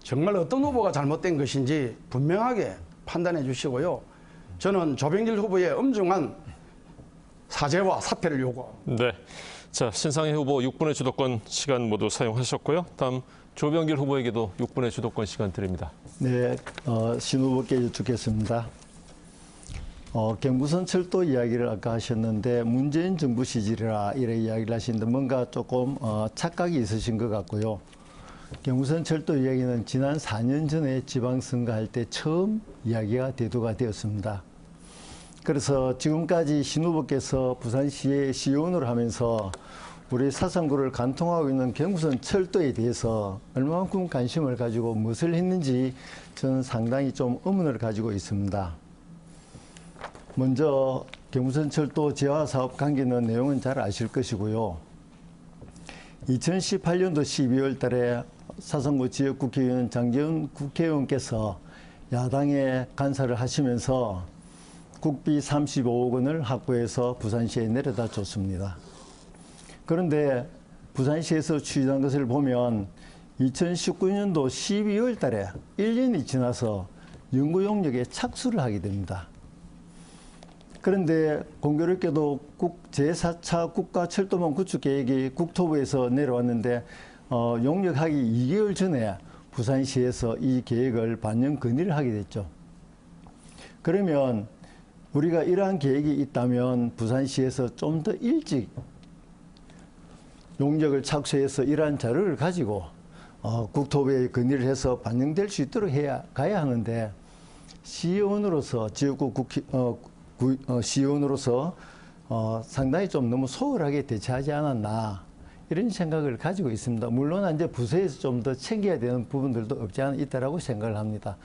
정말 어떤 후보가 잘못된 것인지 분명하게 판단해 주시고요. 저는 조병길 후보의 엄중한 사죄와 사퇴를 요구합니다. 네. 자, 신상희 후보 6분의 주도권 시간 모두 사용하셨고요. 다음 조병길 후보에게도 6분의 주도권 시간 드립니다. 네, 신 후보께 여쭙겠습니다. 경부선 철도 이야기를 아까 하셨는데 문재인 정부 시절이라 이래 이야기를 하시는데 뭔가 조금 착각이 있으신 것 같고요. 경부선 철도 이야기는 지난 4년 전에 지방선거 할 때 처음 이야기가 대두가 되었습니다. 그래서 지금까지 신 후보께서 부산시의 시의원을 하면서 우리 사상구를 관통하고 있는 경부선 철도에 대해서 얼마만큼 관심을 가지고 무엇을 했는지 저는 상당히 좀 의문을 가지고 있습니다. 먼저 경부선 철도 재화 사업 관계는 내용은 잘 아실 것이고요. 2018년도 12월 달에 사상구 지역 국회의원 장재훈 국회의원께서 야당에 간사를 하시면서 국비 35억 원을 확보해서 부산시에 내려다 줬습니다. 그런데 부산시에서 추진한 것을 보면 2019년도 12월 달에 1년이 지나서 연구 용역에 착수를 하게 됩니다. 그런데 공교롭게도 제4차 국가철도망 구축 계획이 국토부에서 내려왔는데 용역하기 2개월 전에 부산시에서 이 계획을 반영 건의를 하게 됐죠. 그러면 우리가 이러한 계획이 있다면 부산시에서 좀 더 일찍 용역을 착수해서 이러한 자료를 가지고 국토부에 건의를 해서 반영될 수 있도록 가야 하는데 시의원으로서 지역구 시의원으로서 상당히 좀 너무 소홀하게 대처하지 않았나 이런 생각을 가지고 있습니다. 물론 이제 부서에서 좀 더 챙겨야 되는 부분들도 없지 않아 있다라고 생각을 합니다.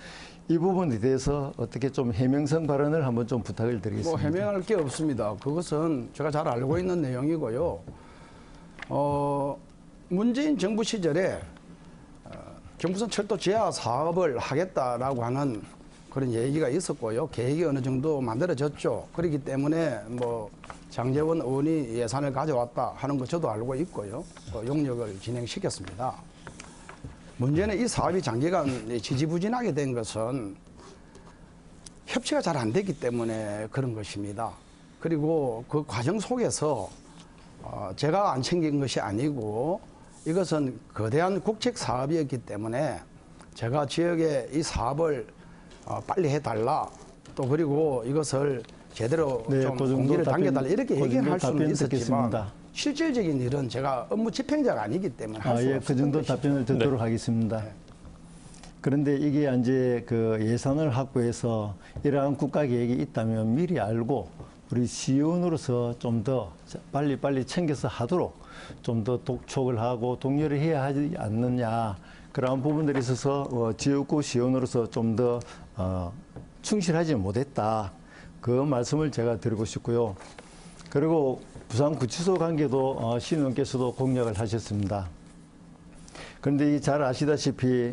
이 부분에 대해서 어떻게 좀 해명성 발언을 한번 좀 부탁을 드리겠습니다. 뭐 해명할 게 없습니다. 그것은 제가 잘 알고 있는 내용이고요. 문재인 정부 시절에 경부선 철도 지하 사업을 하겠다라고 하는 그런 얘기가 있었고요. 계획이 어느 정도 만들어졌죠. 그렇기 때문에 뭐 장제원 의원이 예산을 가져왔다 하는 거 저도 알고 있고요. 용역을 진행시켰습니다. 문제는 이 사업이 장기간 지지부진하게 된 것은 협치가 잘 안 됐기 때문에 그런 것입니다. 그리고 그 과정 속에서 제가 안 챙긴 것이 아니고 이것은 거대한 국책 사업이었기 때문에 제가 지역에 이 사업을 빨리 해달라 또 그리고 이것을 제대로 네, 좀 그 정도 공기를 답변, 당겨달라 이렇게 그 얘기를 정도 할 수는 답변 있었지만 듣겠습니다. 실질적인 일은 제가 업무 집행자가 아니기 때문에 할 수 예, 없었던 그 정도 것이죠. 답변을 듣도록 하겠습니다. 그런데 이게 이제 그 예산을 확보해서 이러한 국가 계획이 있다면 미리 알고 우리 시의원으로서 좀 더 빨리 챙겨서 하도록 좀 더 독촉을 하고 독려를 해야 하지 않느냐 그러한 부분들에 있어서 지역구 시의원으로서 좀 더 충실하지 못했다 그 말씀을 제가 드리고 싶고요. 그리고 부산구치소 관계도 시의원께서도 공략을 하셨습니다. 그런데 잘 아시다시피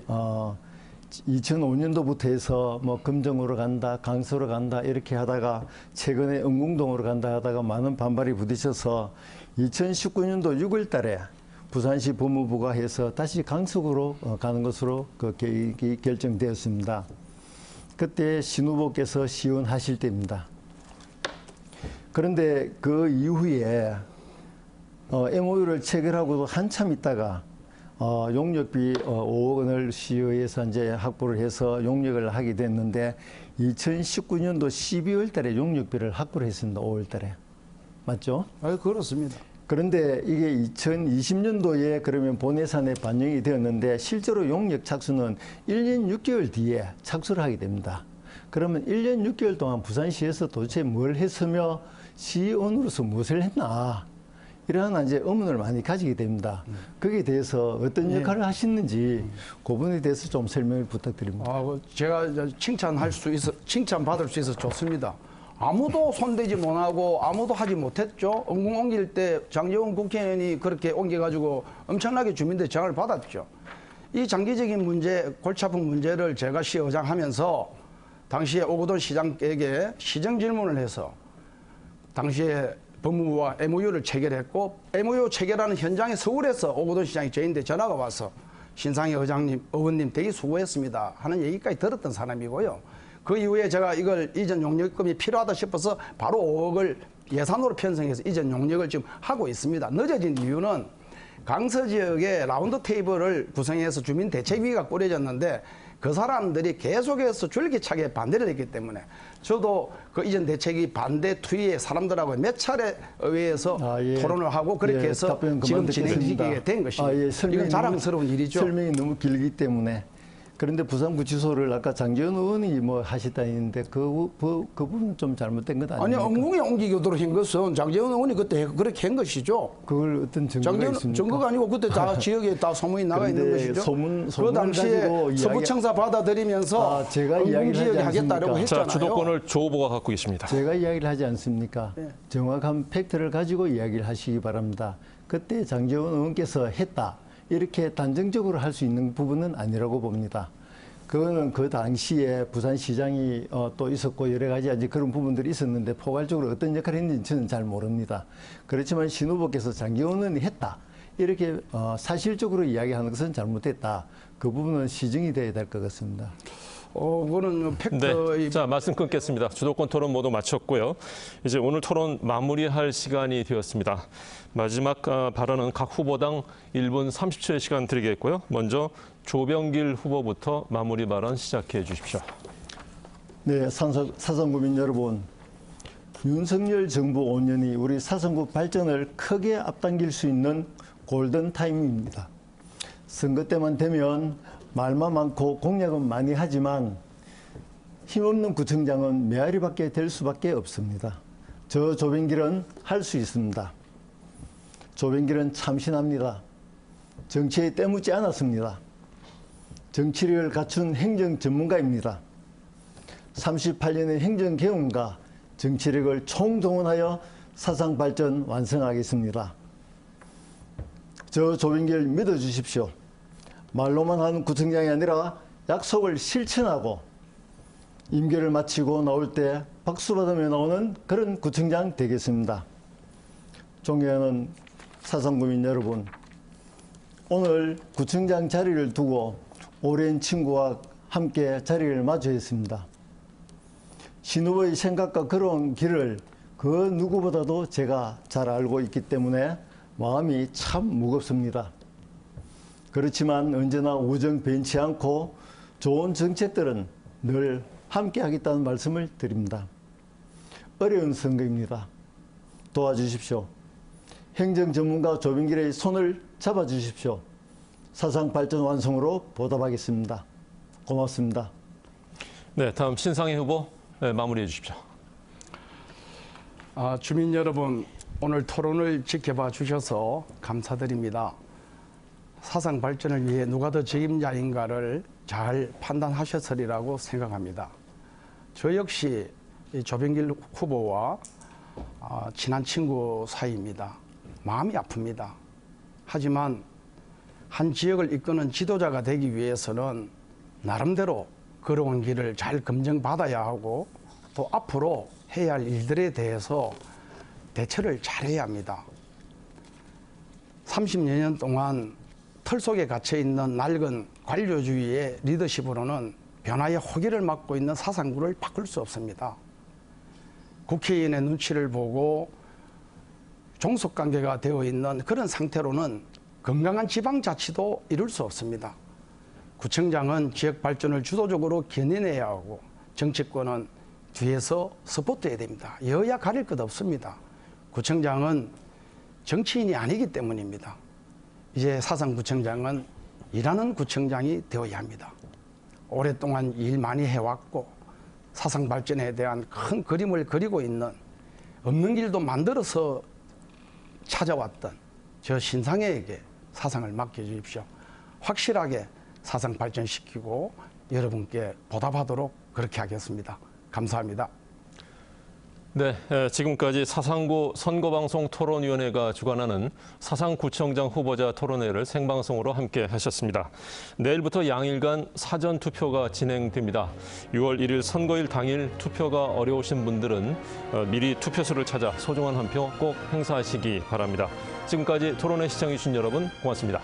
2005년도부터 해서 뭐 금정으로 간다, 강서로 간다 이렇게 하다가 최근에 응궁동으로 간다 하다가 많은 반발이 부딪혀서 2019년도 6월 달에 부산시 법무부가 해서 다시 강서구로 가는 것으로 그 계획이 결정되었습니다. 그때 신 후보께서 시의원하실 때입니다. 그런데 그 이후에 MOU를 체결하고도 한참 있다가 용역비 5억 원을 시의회에서 이제 확보를 해서 용역을 하게 됐는데 2019년도 12월 달에 용역비를 확보를 했습니다. 5월 달에. 맞죠? 그렇습니다. 그런데 이게 2020년도에 그러면 본예산에 반영이 되었는데 실제로 용역 착수는 1년 6개월 뒤에 착수를 하게 됩니다. 그러면 1년 6개월 동안 부산시에서 도대체 뭘 했으며 시의원으로서 무엇을 했나 이러한 이제 의문을 많이 가지게 됩니다. 거기에 대해서 어떤 역할을 하셨는지 그 부분에 대해서 좀 설명을 부탁드립니다. 제가 칭찬받을 수 있어서 좋습니다. 아무도 손대지 못하고 아무도 하지 못했죠. 응궁 옮길 때 장제원 국회의원이 그렇게 옮겨가지고 엄청나게 주민들의 정을 받았죠. 이 장기적인 문제, 골치 아픈 문제를 제가 시의장 하면서 당시에 오거돈 시장에게 시정 질문을 해서 당시에 법무부와 MOU를 체결했고 MOU 체결하는 현장에 서울에서 오거돈 시장이 저희한테 전화가 와서 신상희 의원님 되게 수고했습니다 하는 얘기까지 들었던 사람이고요. 그 이후에 제가 이걸 이전 용역금이 필요하다 싶어서 바로 5억을 예산으로 편성해서 이전 용역을 지금 하고 있습니다. 늦어진 이유는 강서 지역에 라운드 테이블을 구성해서 주민 대책위가 꾸려졌는데 그 사람들이 계속해서 줄기차게 반대를 했기 때문에 저도 그 이전 대책위 반대 투의의 사람들하고 몇 차례 의회에서 토론을 하고 그렇게 해서 지금 진행되게 된 것입니다. 이건 자랑스러운 일이죠. 설명이 너무 길기 때문에. 그런데 부산구치소를 아까 장제원 의원이 뭐 하셨다 했는데 그 부분은 좀 잘못된 것 아닙니까? 아니, 응궁에 옮기도록 한 것은 장제원 의원이 그때 그렇게 한 것이죠. 그걸 어떤 증거가 있습니까? 증거가 아니고 그때 다 지역에 다 소문이 나가 있는 것이죠. 그 당시에 서부청사 받아들이면서 제가 응궁 지역에 하겠다라고 했잖아요. 자, 주도권을 조 후보가 갖고 있습니다. 제가 이야기를 하지 않습니까? 네. 정확한 팩트를 가지고 이야기를 하시기 바랍니다. 그때 장제원 의원께서 했다. 이렇게 단정적으로 할 수 있는 부분은 아니라고 봅니다. 그거는 그 당시에 부산시장이 또 있었고 여러 가지 이제 그런 부분들이 있었는데 포괄적으로 어떤 역할을 했는지 저는 잘 모릅니다. 그렇지만 신 후보께서 장제원 의원이 했다. 이렇게 사실적으로 이야기하는 것은 잘못됐다. 그 부분은 시정이 돼야 될 것 같습니다. 그거는 팩트. 네. 자, 말씀 끊겠습니다. 주도권 토론 모두 마쳤고요. 이제 오늘 토론 마무리할 시간이 되었습니다. 마지막 발언은 각 후보당 1분 30초의 시간 드리겠고요. 먼저 조병길 후보부터 마무리 발언 시작해 주십시오. 네, 사성구민 여러분. 윤석열 정부 5년이 우리 사성구 발전을 크게 앞당길 수 있는 골든타임입니다. 선거 때만 되면 말만 많고 공약은 많이 하지만 힘없는 구청장은 메아리밖에 될 수밖에 없습니다. 저 조병길은 할 수 있습니다. 조병길은 참신합니다. 정치에 때묻지 않았습니다. 정치력을 갖춘 행정 전문가입니다. 38년의 행정 경험과 정치력을 총동원하여 사상 발전 완성하겠습니다. 저 조병길 믿어주십시오. 말로만 하는 구청장이 아니라 약속을 실천하고 임기를 마치고 나올 때 박수 받으며 나오는 그런 구청장 되겠습니다. 존경하는 사상구민 여러분, 오늘 구청장 자리를 두고 오랜 친구와 함께 자리를 마주했습니다. 신 후보의 생각과 걸어온 길을 그 누구보다도 제가 잘 알고 있기 때문에 마음이 참 무겁습니다. 그렇지만 언제나 우정 변치 않고 좋은 정책들은 늘 함께 하겠다는 말씀을 드립니다. 어려운 선거입니다. 도와주십시오. 행정 전문가 조병길의 손을 잡아주십시오. 사상 발전 완성으로 보답하겠습니다. 고맙습니다. 네, 다음 신상희 후보 마무리해 주십시오. 주민 여러분, 오늘 토론을 지켜봐 주셔서 감사드립니다. 사상 발전을 위해 누가 더 책임자인가를 잘 판단하셨으리라고 생각합니다. 저 역시 이 조병길 후보와 친한 친구 사이입니다. 마음이 아픕니다. 하지만 한 지역을 이끄는 지도자가 되기 위해서는 나름대로 걸어온 길을 잘 검증받아야 하고 또 앞으로 해야 할 일들에 대해서 대처를 잘해야 합니다. 30여 년 동안 틀 속에 갇혀있는 낡은 관료주의의 리더십으로는 변화의 호기를 맞고 있는 사상구를 바꿀 수 없습니다. 국회의원의 눈치를 보고 종속관계가 되어 있는 그런 상태로는 건강한 지방자치도 이룰 수 없습니다. 구청장은 지역 발전을 주도적으로 견인해야 하고 정치권은 뒤에서 서포트해야 됩니다. 여야 가릴 것 없습니다. 구청장은 정치인이 아니기 때문입니다. 이제 사상구청장은 일하는 구청장이 되어야 합니다. 오랫동안 일 많이 해왔고 사상 발전에 대한 큰 그림을 그리고 있는 없는 길도 만들어서 찾아왔던 저 신상혜에게 사상을 맡겨주십시오. 확실하게 사상 발전시키고 여러분께 보답하도록 그렇게 하겠습니다. 감사합니다. 네, 지금까지 사상구 선거방송 토론위원회가 주관하는 사상구청장 후보자 토론회를 생방송으로 함께 하셨습니다. 내일부터 양일간 사전투표가 진행됩니다. 6월 1일 선거일 당일 투표가 어려우신 분들은 미리 투표소를 찾아 소중한 한 표 꼭 행사하시기 바랍니다. 지금까지 토론회 시청해주신 여러분 고맙습니다.